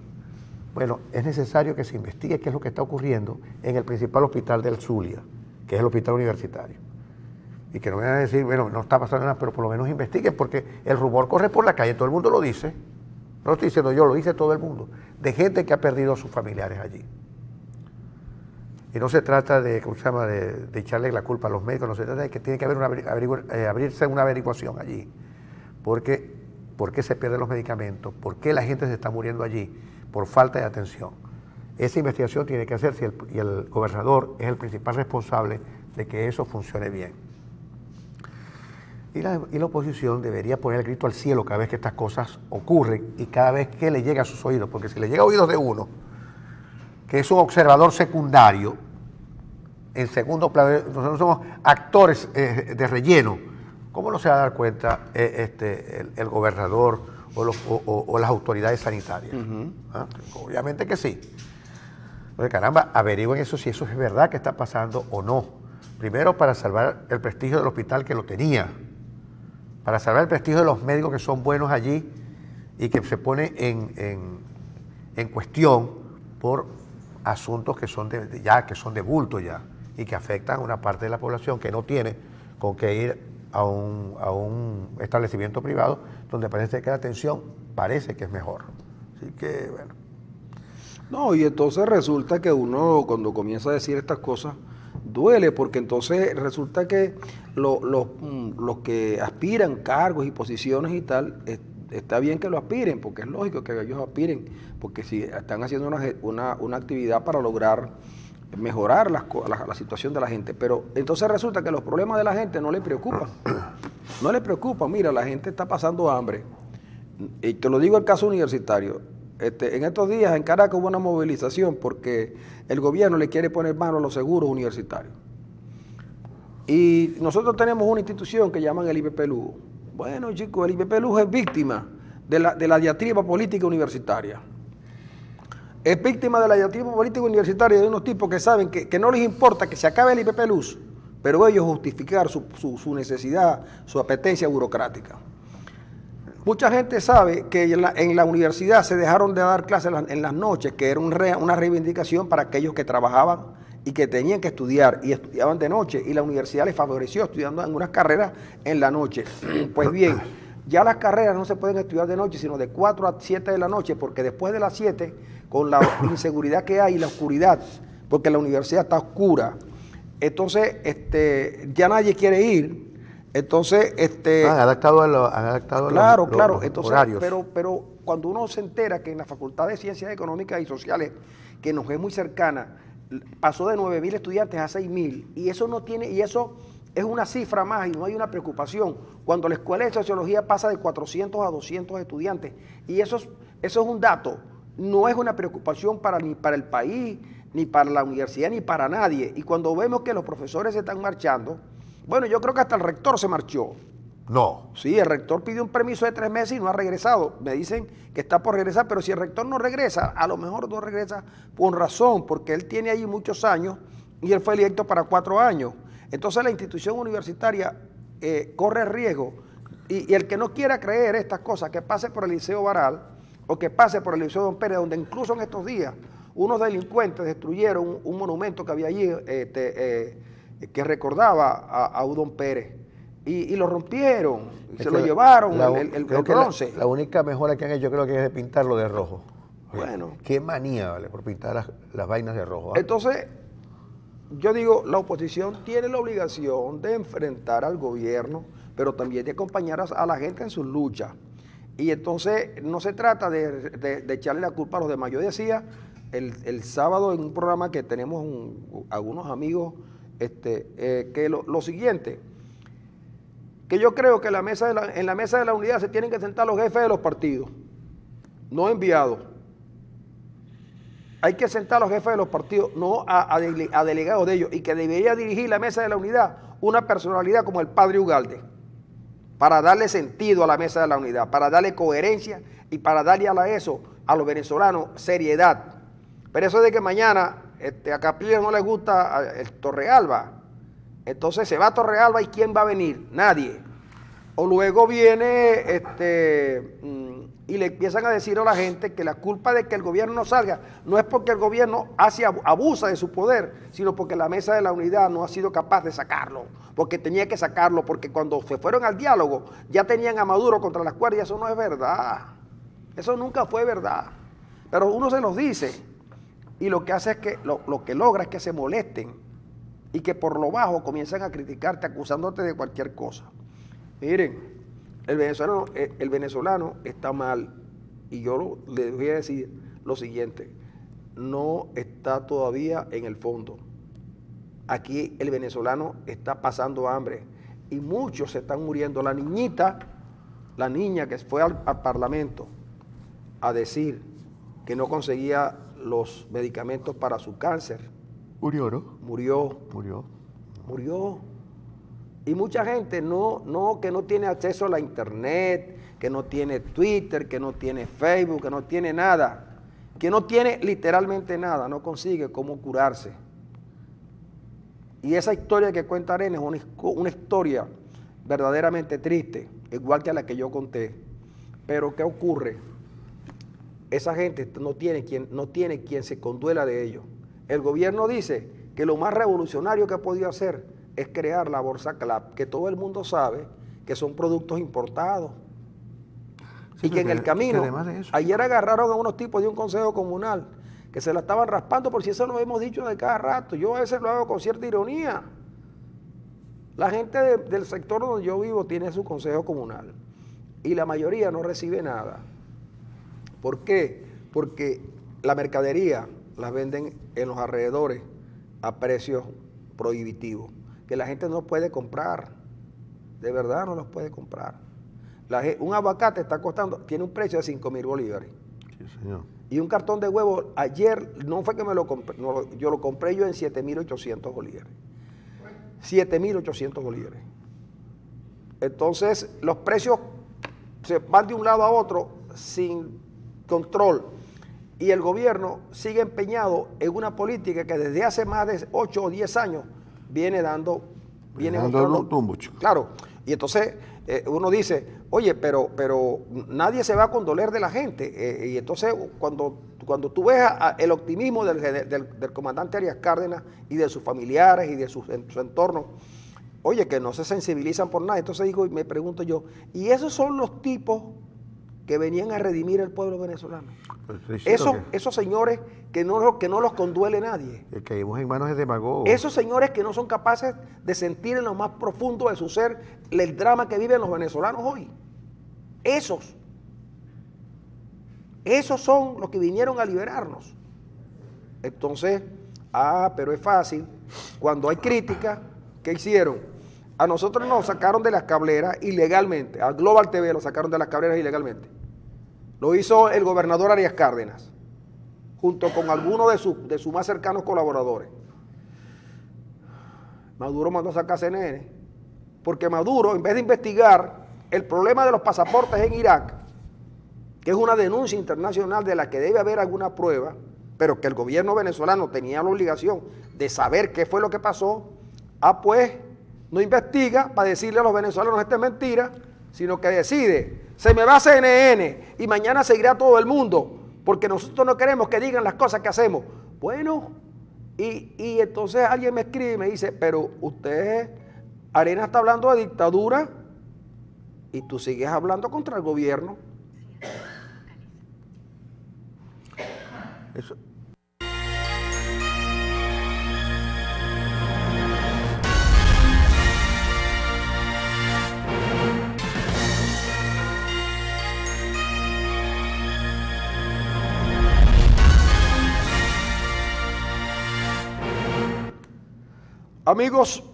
Bueno, es necesario que se investigue qué es lo que está ocurriendo en el principal hospital del Zulia, que es el hospital universitario. Y que no vayan a decir, bueno, no está pasando nada, pero por lo menos investiguen, porque el rumor corre por la calle, todo el mundo lo dice. No lo estoy diciendo yo, lo dice todo el mundo, de gente que ha perdido a sus familiares allí. Y no se trata de, ¿cómo se llama?, de echarle la culpa a los médicos, no se trata de que tiene que haber abrirse una averiguación allí. ¿Por qué se pierden los medicamentos? ¿Por qué la gente se está muriendo allí? Por falta de atención. Esa investigación tiene que hacerse y el gobernador es el principal responsable de que eso funcione bien. Y la oposición debería poner el grito al cielo cada vez que estas cosas ocurren y cada vez que le llega a sus oídos, porque si le llega a oídos de uno, que es un observador secundario, en segundo plano, nosotros somos actores de relleno, ¿cómo no se va a dar cuenta el gobernador o las autoridades sanitarias? ¿Ah? Obviamente que sí. Pues caramba, averigüen eso, si eso es verdad que está pasando o no. Primero, para salvar el prestigio del hospital que lo tenía, para salvar el prestigio de los médicos que son buenos allí y que se pone en cuestión por asuntos que son de bulto ya y que afectan a una parte de la población que no tiene con qué ir a un establecimiento privado donde parece que la atención parece que es mejor. Así que, bueno. No, y entonces resulta que uno cuando comienza a decir estas cosas duele, porque entonces resulta que los que aspiran cargos y posiciones y tal, está bien que lo aspiren, porque es lógico que ellos aspiren, porque si están haciendo una actividad para lograr mejorar la situación de la gente, pero entonces resulta que los problemas de la gente no le preocupan, no le preocupan. Mira, la gente está pasando hambre, y te lo digo el caso universitario. En estos días en Caracas hubo una movilización porque el gobierno le quiere poner mano a los seguros universitarios. Y nosotros tenemos una institución que llaman el IPPLU. Bueno, chicos, el IPPLU es víctima de la diatriba política universitaria. Es víctima de la diatriba política universitaria de unos tipos que saben que no les importa que se acabe el IPPLU, pero ellos justificar su necesidad, su apetencia burocrática. Mucha gente sabe que en la universidad se dejaron de dar clases en las noches, que era una reivindicación para aquellos que trabajaban y que tenían que estudiar y estudiaban de noche, y la universidad les favoreció estudiando en unas carreras en la noche. Pues bien, ya las carreras no se pueden estudiar de noche, sino de 4 a 7 de la noche, porque después de las 7, con la inseguridad que hay y la oscuridad, porque la universidad está oscura, entonces ya nadie quiere ir. Entonces, han adaptado claro, los entonces, horarios. Pero cuando uno se entera que en la Facultad de Ciencias Económicas y Sociales, que nos es muy cercana, pasó de 9.000 estudiantes a 6.000, y eso es una cifra más, y no hay una preocupación. Cuando la Escuela de Sociología pasa de 400 a 200 estudiantes, y eso es un dato, no es una preocupación ni para el país, ni para la universidad, ni para nadie. Y cuando vemos que los profesores se están marchando, bueno, yo creo que hasta el rector se marchó. No. Sí, el rector pidió un permiso de 3 meses y no ha regresado. Me dicen que está por regresar, pero si el rector no regresa, a lo mejor no regresa por razón, porque él tiene allí muchos años y él fue electo para 4 años. Entonces la institución universitaria corre riesgo, y el que no quiera creer estas cosas, que pase por el Liceo Baral o que pase por el Liceo Don Pérez, donde incluso en estos días unos delincuentes destruyeron un monumento que había allí que recordaba a Udón Pérez, y lo rompieron, y se lo llevaron, el bronce. La única mejora que han hecho, creo que es pintarlo de rojo. Bueno. Qué manía, ¿vale? Por pintar las vainas de rojo. Entonces, yo digo, la oposición tiene la obligación de enfrentar al gobierno, pero también de acompañar a la gente en sus luchas. Y entonces no se trata de echarle la culpa a los demás. Yo decía el sábado en un programa que tenemos algunos amigos, que lo siguiente, que yo creo que en la mesa de la unidad se tienen que sentar los jefes de los partidos, no enviados. Hay que sentar a los jefes de los partidos, no a delegados de ellos, y que debería dirigir la mesa de la unidad una personalidad como el padre Ugalde, para darle sentido a la mesa de la unidad, para darle coherencia y para darle a los venezolanos seriedad. Pero eso de que mañana a Capriles no le gusta el Torrealba, entonces se va a Torrealba, ¿y quién va a venir? Nadie. O luego viene y le empiezan a decir a la gente que la culpa de que el gobierno no salga no es porque el gobierno abusa de su poder, sino porque la mesa de la unidad no ha sido capaz de sacarlo, porque tenía que sacarlo, porque cuando se fueron al diálogo ya tenían a Maduro contra las cuerdas, y eso no es verdad, eso nunca fue verdad, pero uno se los dice, y lo que hace es que, lo que logra es que se molesten, y que por lo bajo comienzan a criticarte, acusándote de cualquier cosa. Miren, el venezolano está mal, y yo le voy a decir lo siguiente: no está todavía en el fondo. Aquí el venezolano está pasando hambre y muchos se están muriendo. La niña que fue al Parlamento a decir que no conseguía los medicamentos para su cáncer. Murió, ¿no? Murió. Y mucha gente que no tiene acceso a la internet, que no tiene Twitter, que no tiene Facebook, que no tiene nada, que no tiene literalmente nada, no consigue cómo curarse. Y esa historia que cuenta Arena es una historia verdaderamente triste, igual que a la que yo conté. Pero ¿qué ocurre? Esa gente no tiene quien se conduela de ellos. El gobierno dice que lo más revolucionario que ha podido hacer es crear la Bolsa CLAP, que todo el mundo sabe que son productos importados. Sí, y que en el camino, ayer agarraron a unos tipos de un consejo comunal que se la estaban raspando, por si eso lo hemos dicho de cada rato. Yo a veces lo hago con cierta ironía. La gente del sector donde yo vivo tiene su consejo comunal y la mayoría no recibe nada. ¿Por qué? Porque la mercadería la venden en los alrededores a precios prohibitivos, que la gente no puede comprar, de verdad no los puede comprar. Un aguacate está costando, tiene un precio de 5.000 bolívares. Sí, señor. Y un cartón de huevo, ayer, no fue que me lo compré, no, yo lo compré yo en 7.800 bolívares. 7.800 bolívares. Entonces, los precios se van de un lado a otro sin control. Y el gobierno sigue empeñado en una política que desde hace más de 8 o 10 años viene dando los tumbos, chico. Claro. Y entonces uno dice, oye, pero nadie se va a condoler de la gente. Y entonces cuando tú ves el optimismo del comandante Arias Cárdenas y de sus familiares y de su entorno, oye, que no se sensibilizan por nada. Entonces digo, me pregunto yo, ¿y esos son los tipos que venían a redimir al pueblo venezolano? Pues Esos señores que no los conduele nadie. que caímos en manos de demagogos. Esos señores que no son capaces de sentir en lo más profundo de su ser el drama que viven los venezolanos hoy. Esos son los que vinieron a liberarnos. Entonces, pero es fácil. Cuando hay crítica, ¿qué hicieron? A nosotros nos sacaron de las cableras ilegalmente. A Global TV lo sacaron de las cableras ilegalmente. Lo hizo el gobernador Arias Cárdenas, junto con algunos de sus más cercanos colaboradores. Maduro mandó a sacar CNN, porque Maduro, en vez de investigar el problema de los pasaportes en Irak, que es una denuncia internacional de la que debe haber alguna prueba, pero que el gobierno venezolano tenía la obligación de saber qué fue lo que pasó, pues no investiga para decirle a los venezolanos esta es mentira, sino que decide, se me va a CNN y mañana seguirá todo el mundo, porque nosotros no queremos que digan las cosas que hacemos. Bueno, y entonces alguien me escribe y me dice, pero usted, Arena está hablando de dictadura y tú sigues hablando contra el gobierno. Eso. Amigos,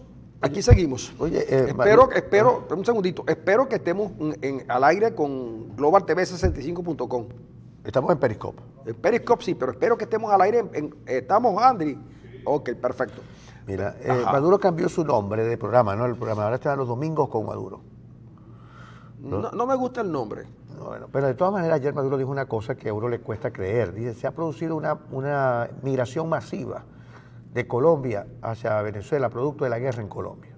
aquí seguimos. Oye, espero, un segundito, espero que estemos al aire con Global TV 65.com. Estamos en Periscope. En Periscope sí, pero espero que estemos al aire. ¿Estamos, Andri? Ok, perfecto. Mira, Maduro cambió su nombre de programa, ¿no? El programa ahora está los domingos con Maduro. No me gusta el nombre. Bueno, pero de todas maneras ayer Maduro dijo una cosa que a uno le cuesta creer. Dice, se ha producido una migración masiva de Colombia hacia Venezuela, producto de la guerra en Colombia,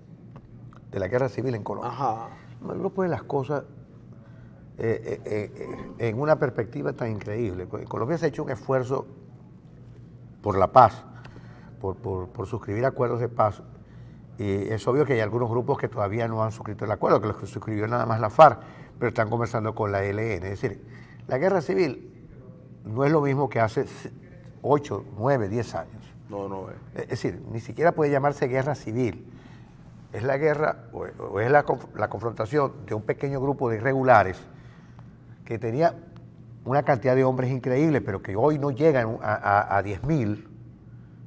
de la guerra civil en Colombia. Ajá. Maduro pone las cosas en una perspectiva tan increíble. En Colombia se ha hecho un esfuerzo por la paz, por suscribir acuerdos de paz, y es obvio que hay algunos grupos que todavía no han suscrito el acuerdo, que los que suscribió nada más la FARC, pero están conversando con la ELN. Es decir, la guerra civil no es lo mismo que hace 8, 9, 10 años. No. Es decir, ni siquiera puede llamarse guerra civil. Es la guerra, o es la confrontación de un pequeño grupo de irregulares que tenía una cantidad de hombres increíble, pero que hoy no llegan a 10.000,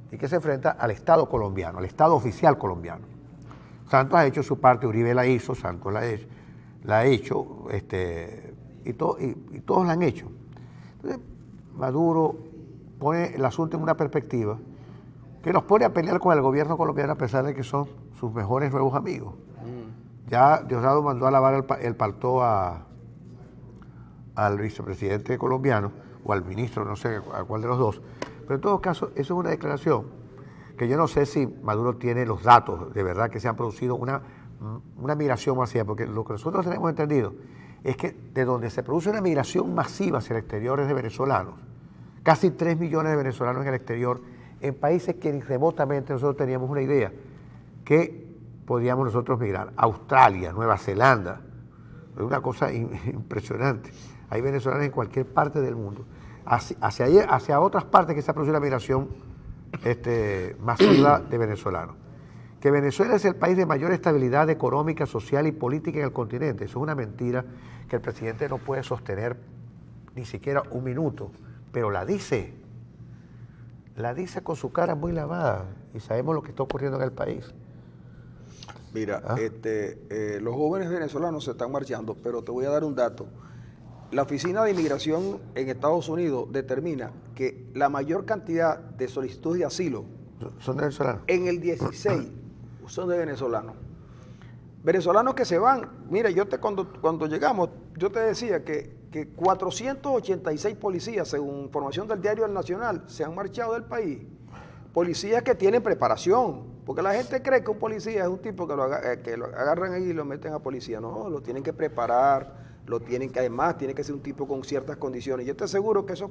y que se enfrenta al Estado colombiano, al Estado oficial colombiano. Santos ha hecho su parte, Uribe la hizo, Santos la ha hecho, y todos la han hecho. Entonces, Maduro pone el asunto en una perspectiva que nos pone a pelear con el gobierno colombiano a pesar de que son sus mejores nuevos amigos. Ya Diosdado mandó a lavar el paltó al vicepresidente colombiano, o al ministro, no sé a cuál de los dos, pero en todo caso, eso es una declaración que yo no sé si Maduro tiene los datos de verdad que se han producido una migración masiva, porque lo que nosotros tenemos entendido es que de donde se produce una migración masiva hacia el exterior es de venezolanos, casi 3 millones de venezolanos en el exterior, en países que remotamente nosotros teníamos una idea que podíamos nosotros migrar. Australia, Nueva Zelanda, es una cosa impresionante. Hay venezolanos en cualquier parte del mundo. hacia otras partes que se ha producido la migración masiva de venezolanos. Que Venezuela es el país de mayor estabilidad económica, social y política en el continente. Eso es una mentira que el presidente no puede sostener ni siquiera un minuto, pero la dice con su cara muy lavada y sabemos lo que está ocurriendo en el país. Mira, los jóvenes venezolanos se están marchando, pero te voy a dar un dato. La Oficina de Inmigración en Estados Unidos determina que la mayor cantidad de solicitudes de asilo son venezolanos. En el 16 son de venezolanos. Venezolanos que se van. Mira, cuando llegamos, yo te decía que 486 policías, según información del diario El Nacional, se han marchado del país. Policías que tienen preparación, porque la gente cree que un policía es un tipo que lo agarran ahí y lo meten a policía. No, lo tienen que preparar, además tiene que ser un tipo con ciertas condiciones. Yo te aseguro que esos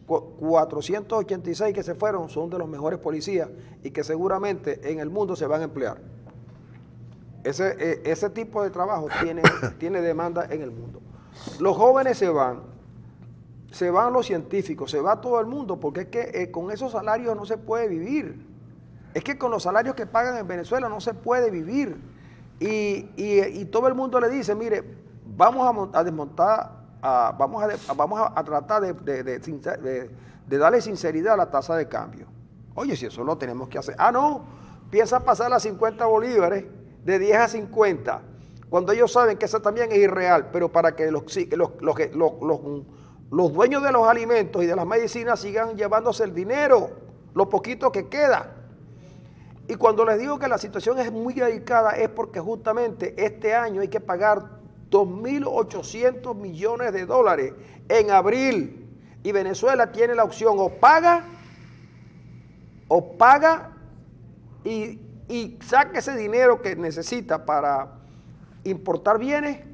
486 que se fueron son de los mejores policías y que seguramente en el mundo se van a emplear. Ese tipo de trabajo tiene demanda en el mundo. Los jóvenes se van los científicos, se va todo el mundo, porque es que con esos salarios no se puede vivir. Es que con los salarios que pagan en Venezuela no se puede vivir. Y todo el mundo le dice, mire, vamos a desmontar, vamos a tratar de darle sinceridad a la tasa de cambio. Oye, si eso lo tenemos que hacer. Ah, no, piensa pasar a 50 bolívares, de 10 a 50, cuando ellos saben que eso también es irreal, pero para que los dueños de los alimentos y de las medicinas sigan llevándose el dinero, lo poquito que queda. Y cuando les digo que la situación es muy delicada es porque justamente este año hay que pagar 2.800 millones de dólares en abril y Venezuela tiene la opción o paga y saque ese dinero que necesita para importar bienes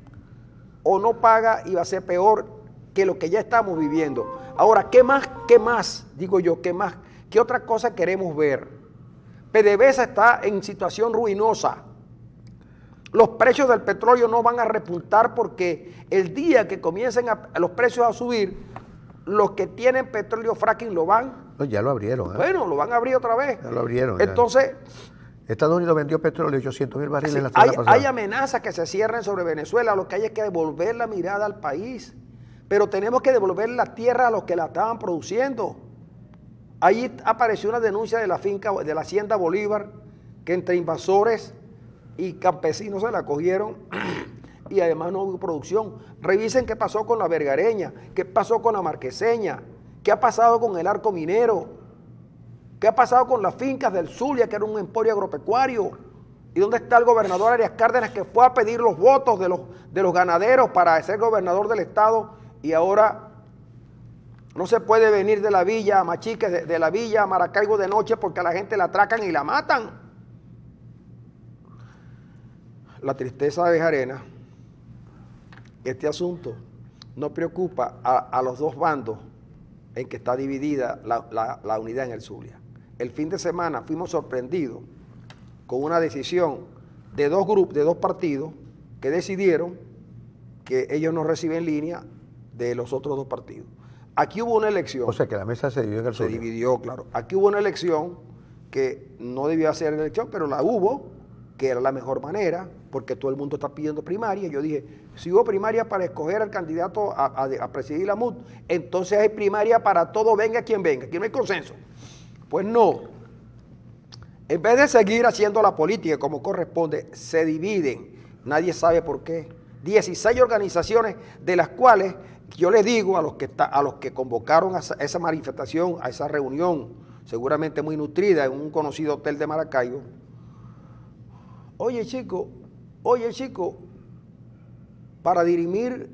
o no paga y va a ser peor que lo que ya estamos viviendo. Ahora, ¿qué más? Digo yo, ¿qué más? ¿Qué otra cosa queremos ver? PDVSA está en situación ruinosa. Los precios del petróleo no van a repuntar porque el día que comiencen los precios a subir, los que tienen petróleo fracking lo van. No, ya lo abrieron. Bueno, lo van a abrir otra vez. Ya lo abrieron. Entonces, Estados Unidos vendió petróleo 800,000 barriles la semana pasada. Hay amenazas que se cierren sobre Venezuela, lo que hay es que devolver la mirada al país. Pero tenemos que devolver la tierra a los que la estaban produciendo. Ahí apareció una denuncia de la finca, de la Hacienda Bolívar, que entre invasores y campesinos se la cogieron y además no hubo producción. Revisen qué pasó con la Vergareña, qué pasó con la Marqueseña, qué ha pasado con el Arco Minero, qué ha pasado con las fincas del Zulia, que era un emporio agropecuario. ¿Y dónde está el gobernador Arias Cárdenas, que fue a pedir los votos de los ganaderos para ser gobernador del estado? Y ahora no se puede venir de la villa a Machique, de la villa a Maracaibo de noche porque a la gente la atracan y la matan. La tristeza de Arena, este asunto no preocupa a los dos bandos en que está dividida la unidad en el Zulia. El fin de semana fuimos sorprendidos con una decisión de dos grupos, de dos partidos que decidieron que ellos no reciben línea de los otros dos partidos. Aquí hubo una elección. O sea que la mesa se dividió en el Zulia. Se dividió, claro. Aquí hubo una elección que no debía ser elección, pero la hubo, que era la mejor manera, porque todo el mundo está pidiendo primaria. Yo dije, si hubo primaria para escoger al candidato a presidir la MUD, entonces hay primaria para todo, venga quien venga, aquí no hay consenso. Pues no. En vez de seguir haciendo la política como corresponde, se dividen. Nadie sabe por qué. 16 organizaciones, de las cuales yo les digo a los que convocaron a esa manifestación, a esa reunión, seguramente muy nutrida en un conocido hotel de Maracaibo. Oye chico, para dirimir,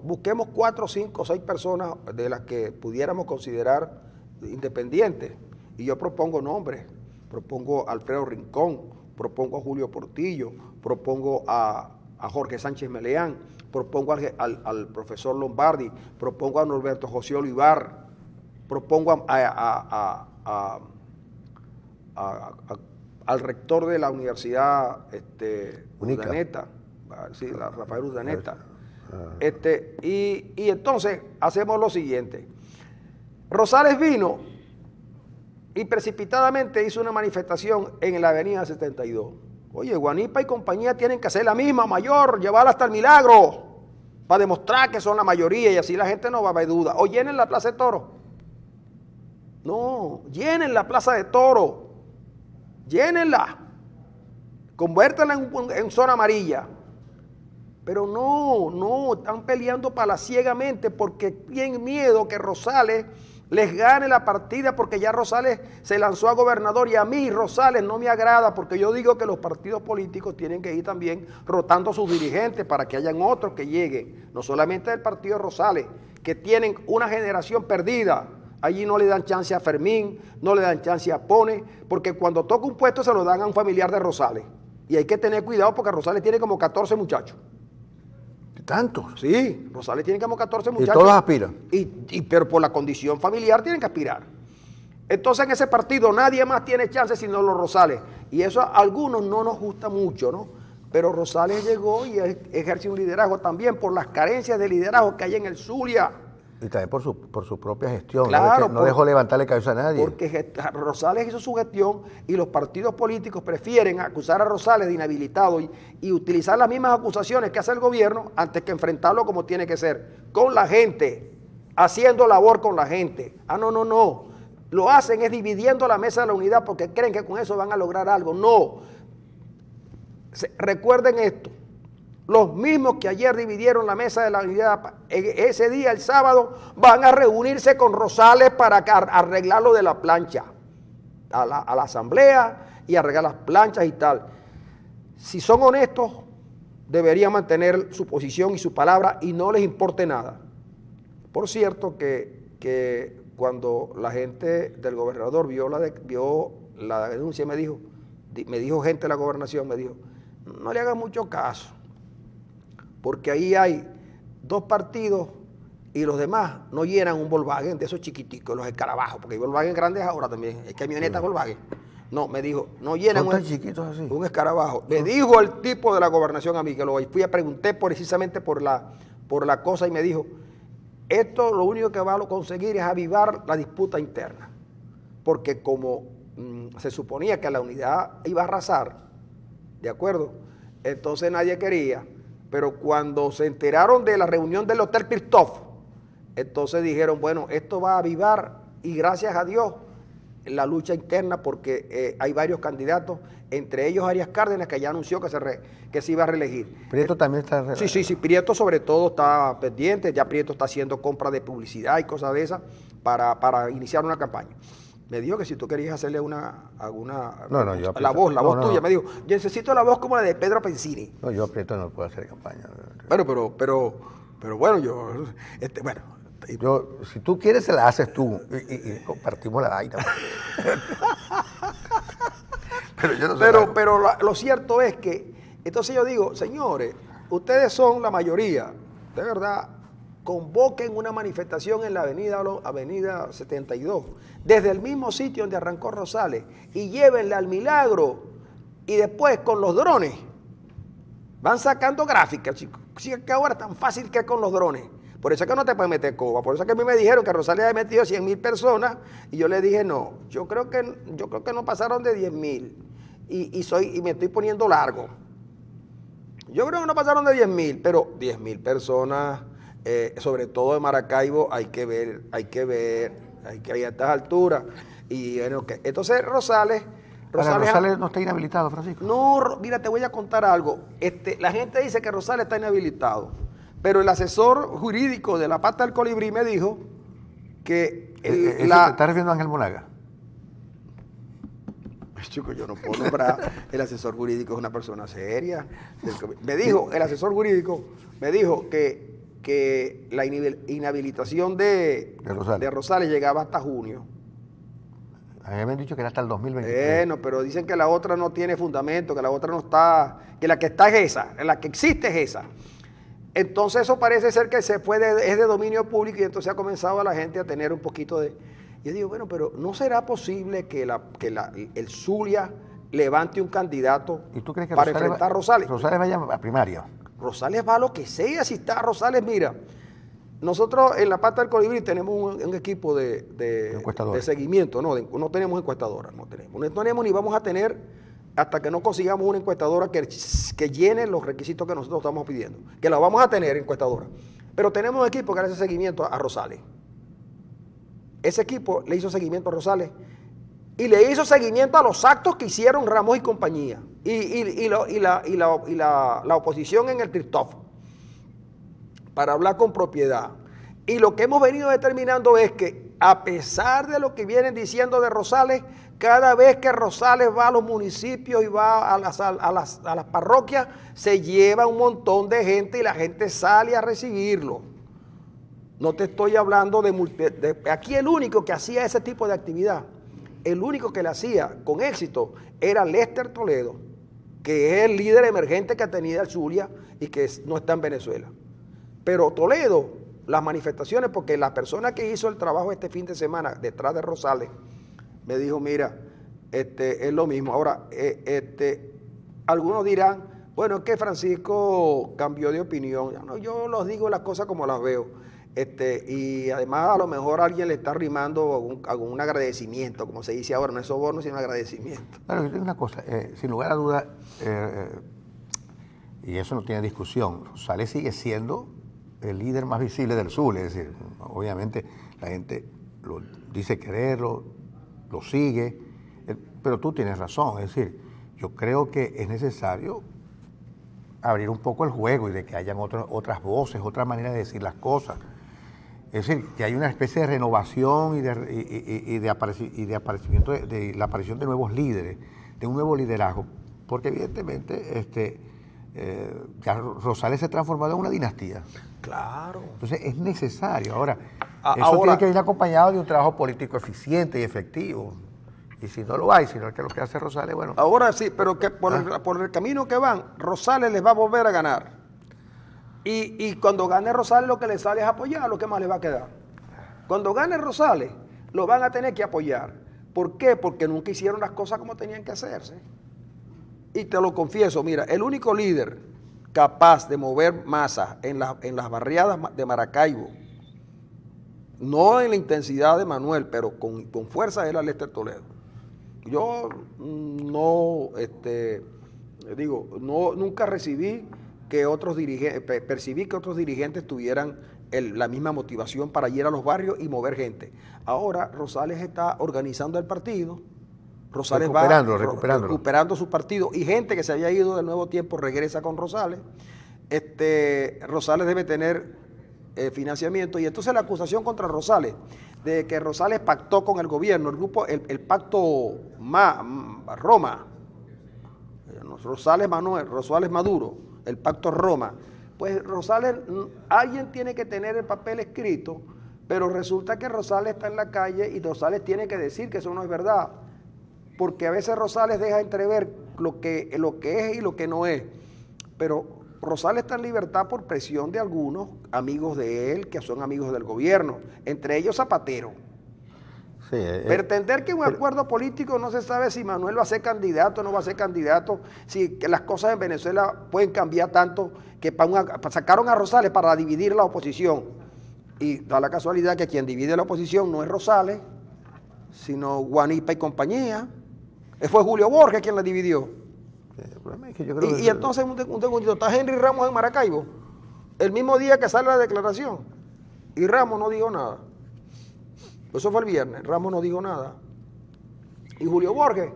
busquemos 4, 5, 6 personas de las que pudiéramos considerar independientes. Y yo propongo nombres, propongo a Alfredo Rincón, propongo a Julio Portillo, propongo a Jorge Sánchez Meleán, propongo al profesor Lombardi, propongo a Norberto José Olivar, propongo al rector de la Universidad Urdaneta, sí, Rafael Urdaneta. Y entonces hacemos lo siguiente. Rosales vino y precipitadamente hizo una manifestación en la avenida 72. Oye, Guanipa y compañía tienen que hacer la misma, mayor, llevarla hasta el Milagro, para demostrar que son la mayoría y así la gente no va a haber duda. O llenen la Plaza de Toro. No, llenen la Plaza de Toro. Llénenla. Conviértanla en zona amarilla. Pero no, están peleando palaciegamente porque tienen miedo que Rosales les gane la partida, porque ya Rosales se lanzó a gobernador y a mí Rosales no me agrada, porque yo digo que los partidos políticos tienen que ir también rotando sus dirigentes para que hayan otros que lleguen, no solamente del partido de Rosales, que tienen una generación perdida. Allí no le dan chance a Fermín, no le dan chance a Pone, porque cuando toca un puesto se lo dan a un familiar de Rosales. Y hay que tener cuidado porque Rosales tiene como 14 muchachos. ¿Tantos? Sí, Rosales tiene como 14 muchachos. Y todos aspiran. Pero por la condición familiar tienen que aspirar. Entonces en ese partido nadie más tiene chance sino los Rosales. Y eso a algunos no nos gusta mucho, ¿no? Pero Rosales llegó y ejerce un liderazgo también por las carencias de liderazgo que hay en el Zulia. Y también por su propia gestión. Claro, no dejó levantarle cabeza a nadie. Porque Rosales hizo su gestión y los partidos políticos prefieren acusar a Rosales de inhabilitado y utilizar las mismas acusaciones que hace el gobierno antes que enfrentarlo como tiene que ser, con la gente, haciendo labor con la gente. No. Lo hacen es dividiendo la mesa de la unidad porque creen que con eso van a lograr algo. No. Recuerden esto. Los mismos que ayer dividieron la mesa de la unidad, ese día, el sábado, van a reunirse con Rosales para arreglar lo de la plancha, a la asamblea y arreglar las planchas y tal. Si son honestos, deberían mantener su posición y su palabra y no les importe nada. Por cierto que cuando la gente del gobernador vio la denuncia, me dijo gente de la gobernación, me dijo, no le hagan mucho caso, porque ahí hay 2 partidos y los demás no llenan un Volkswagen de esos chiquiticos, los escarabajos, porque hay Volkswagen grandes ahora también, hay camionetas Volkswagen. No, me dijo, no llenan un escarabajo. Me dijo el tipo de la gobernación a mí, que lo fui a preguntar precisamente por la cosa y me dijo, esto lo único que va a conseguir es avivar la disputa interna, porque como se suponía que la unidad iba a arrasar, ¿de acuerdo? Entonces nadie quería. Pero cuando se enteraron de la reunión del Hotel Christoph, entonces dijeron, bueno, esto va a avivar y gracias a Dios la lucha interna porque hay varios candidatos, entre ellos Arias Cárdenas, que ya anunció que se iba a reelegir. Prieto también está... Sí, Prieto sobre todo está pendiente, ya Prieto está haciendo compra de publicidad y cosas de esas para iniciar una campaña. Me dijo que si tú querías hacerle la voz tuya, me dijo, yo necesito la voz como la de Pedro Pensini. No, yo aprieto no puedo hacer campaña. Bueno, pero bueno, yo, si tú quieres, se la haces tú y compartimos la vaina. pero yo no sé pero lo cierto es que, entonces yo digo, señores, ustedes son la mayoría, de verdad, convoquen una manifestación en la avenida 72, desde el mismo sitio donde arrancó Rosales, y llévenla al Milagro, y después con los drones, van sacando gráficas, chicos. Sí, que ahora es tan fácil que con los drones. Por eso es que no te puedes meter coba. Por eso es que a mí me dijeron que Rosales había metido 100.000 personas, y yo le dije, no, yo creo que no pasaron de 10.000, y me estoy poniendo largo. Yo creo que no pasaron de 10.000, pero 10.000 personas... sobre todo de Maracaibo, hay que ver a estas alturas. Y bueno, entonces Rosales no está inhabilitado, Francisco. No, mira, te voy a contar algo. La gente dice que Rosales está inhabilitado, pero el asesor jurídico de la pata del colibrí me dijo que ¿Te estás refiriendo a Ángel Monaga? Chico, yo no puedo nombrar. El asesor jurídico es una persona seria. El asesor jurídico me dijo que la inhabilitación de Rosales llegaba hasta junio. A mí me han dicho que era hasta el 2023. Bueno, pero dicen que la otra no tiene fundamento, que la otra no está, que la que está es esa, la que existe es esa. Entonces eso parece ser que es de dominio público y entonces ha comenzado a la gente a tener un poquito de... Yo digo, bueno, pero ¿no será posible que el Zulia levante un candidato para enfrentar a Rosales? Rosales vaya a primaria. Rosales va a lo que sea, si está Rosales, mira, Nosotros en la Pata del Colibrí tenemos un equipo de Encuestadores. seguimiento, no tenemos encuestadoras, no tenemos ni vamos a tener hasta que no consigamos una encuestadora que llene los requisitos que nosotros estamos pidiendo, que la vamos a tener encuestadora. Pero tenemos un equipo que le hace seguimiento a Rosales. Ese equipo le hizo seguimiento a Rosales y le hizo seguimiento a los actos que hicieron Ramos y compañía y la oposición en el Triptof, para hablar con propiedad. Y lo que hemos venido determinando es que, a pesar de lo que vienen diciendo de Rosales, cada vez que Rosales va a los municipios y va a las parroquias, se lleva un montón de gente y la gente sale a recibirlo. No te estoy hablando aquí el único que hacía ese tipo de actividad, el único que la hacía con éxito era Lester Toledo, que es el líder emergente que tenía el Zulia y que no está en Venezuela. Pero Toledo, las manifestaciones, porque la persona que hizo el trabajo este fin de semana detrás de Rosales, me dijo, mira, es lo mismo. Ahora, algunos dirán, bueno, es que Francisco cambió de opinión. No, yo los digo las cosas como las veo. Y además a lo mejor alguien le está rimando algún agradecimiento, como se dice ahora, no es soborno, sino agradecimiento. Claro, yo tengo una cosa, sin lugar a duda, y eso no tiene discusión, Rosales sigue siendo el líder más visible del sur, es decir, obviamente la gente lo dice quererlo, lo sigue, pero tú tienes razón, es decir, yo creo que es necesario abrir un poco el juego y de que hayan otras voces, otra manera de decir las cosas. Es decir, que hay una especie de renovación y de aparecimiento, de la aparición de nuevos líderes, de un nuevo liderazgo, porque evidentemente ya Rosales se ha transformado en una dinastía. Claro. Entonces es necesario. Ahora, eso ahora tiene que ir acompañado de un trabajo político eficiente y efectivo. Y si no lo hay, sino que lo que hace Rosales, bueno. Ahora sí, pero que por el camino que van, Rosales les va a volver a ganar. Y cuando gane Rosales, lo que le sale es apoyar, lo que más le va a quedar. Cuando gane Rosales, lo van a tener que apoyar. ¿Por qué? Porque nunca hicieron las cosas como tenían que hacerse. Y te lo confieso, mira, el único líder capaz de mover masas en las barriadas de Maracaibo, no en la intensidad de Manuel, pero con fuerza, era Lester Toledo. Yo nunca recibí que otros dirigentes, percibí que otros dirigentes tuvieran la misma motivación para ir a los barrios y mover gente. Ahora Rosales está organizando el partido, Rosales va recuperando su partido, y gente que se había ido del Nuevo Tiempo regresa con Rosales. Rosales debe tener financiamiento, y entonces la acusación contra Rosales de que Rosales pactó con el gobierno, el pacto Roma, Rosales Maduro, el pacto Roma, pues Rosales, alguien tiene que tener el papel escrito, pero resulta que Rosales está en la calle y Rosales tiene que decir que eso no es verdad, porque a veces Rosales deja entrever lo que es y lo que no es, pero Rosales está en libertad por presión de algunos amigos de él, que son amigos del gobierno, entre ellos Zapatero. Sí, pretender que un acuerdo político, no se sabe si Manuel va a ser candidato o no va a ser candidato, si que las cosas en Venezuela pueden cambiar tanto, que sacaron a Rosales para dividir la oposición, y da la casualidad que quien divide la oposición no es Rosales, sino Guanipa y compañía. Fue Julio Borges quien la dividió. El problema es que yo creo que entonces, un segundito, está Henry Ramos en Maracaibo, el mismo día que sale la declaración, y Ramos no dijo nada. Eso fue el viernes, Ramos no dijo nada. Y Julio Borges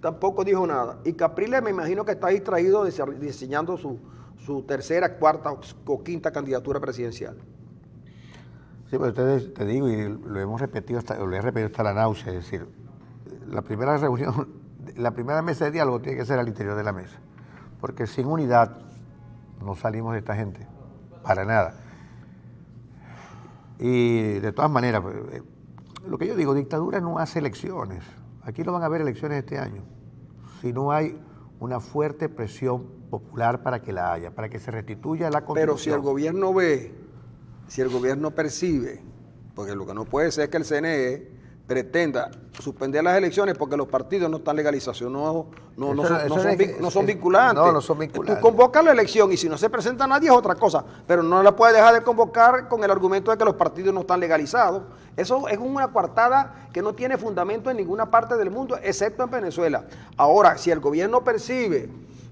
tampoco dijo nada. Y Capriles me imagino que está distraído diseñando su tercera, cuarta o quinta candidatura presidencial. Sí, pero ustedes, te digo, y lo he repetido hasta la náusea, es decir, la primera reunión, la primera mesa de diálogo tiene que ser al interior de la mesa, porque sin unidad no salimos de esta gente, para nada. Y de todas maneras, lo que yo digo, dictadura no hace elecciones. Aquí no van a haber elecciones este año, si no hay una fuerte presión popular para que la haya, para que se restituya la Constitución. Pero si el gobierno ve, si el gobierno percibe, porque lo que no puede ser es que el CNE pretenda suspender las elecciones porque los partidos no están legalizados, no son vinculantes. No son vinculantes. Tú convocas la elección y si no se presenta nadie es otra cosa, pero no la puedes dejar de convocar con el argumento de que los partidos no están legalizados. Eso es una coartada que no tiene fundamento en ninguna parte del mundo, excepto en Venezuela. Ahora, si el gobierno percibe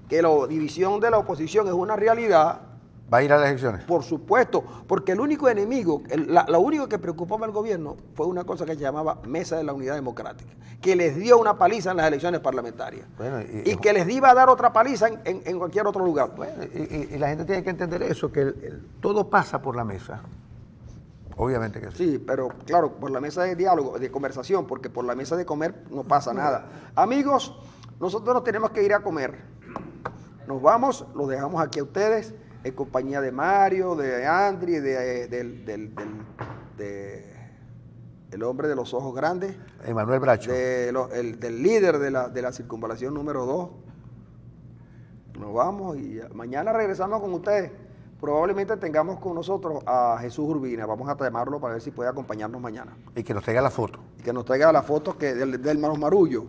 que la división de la oposición es una realidad, ¿va a ir a las elecciones? por supuesto, porque el único enemigo, lo único que preocupaba al gobierno fue una cosa que se llamaba Mesa de la Unidad Democrática, que les dio una paliza en las elecciones parlamentarias. Bueno, y que les iba a dar otra paliza en cualquier otro lugar. Bueno, y la gente tiene que entender eso, que todo pasa por la mesa. Obviamente que sí. Sí, pero claro, por la mesa de diálogo, de conversación, porque por la mesa de comer no pasa nada. Amigos, nosotros nos tenemos que ir a comer. Nos vamos, los dejamos aquí a ustedes, en compañía de Mario, de Andri, del hombre de los ojos grandes. Emanuel Bracho. Del líder de la circunvalación número 2. Nos vamos y mañana regresamos con ustedes. Probablemente tengamos con nosotros a Jesús Urbina. Vamos a llamarlo para ver si puede acompañarnos mañana. Y que nos traiga la foto. Y que nos traiga la foto del Marullo.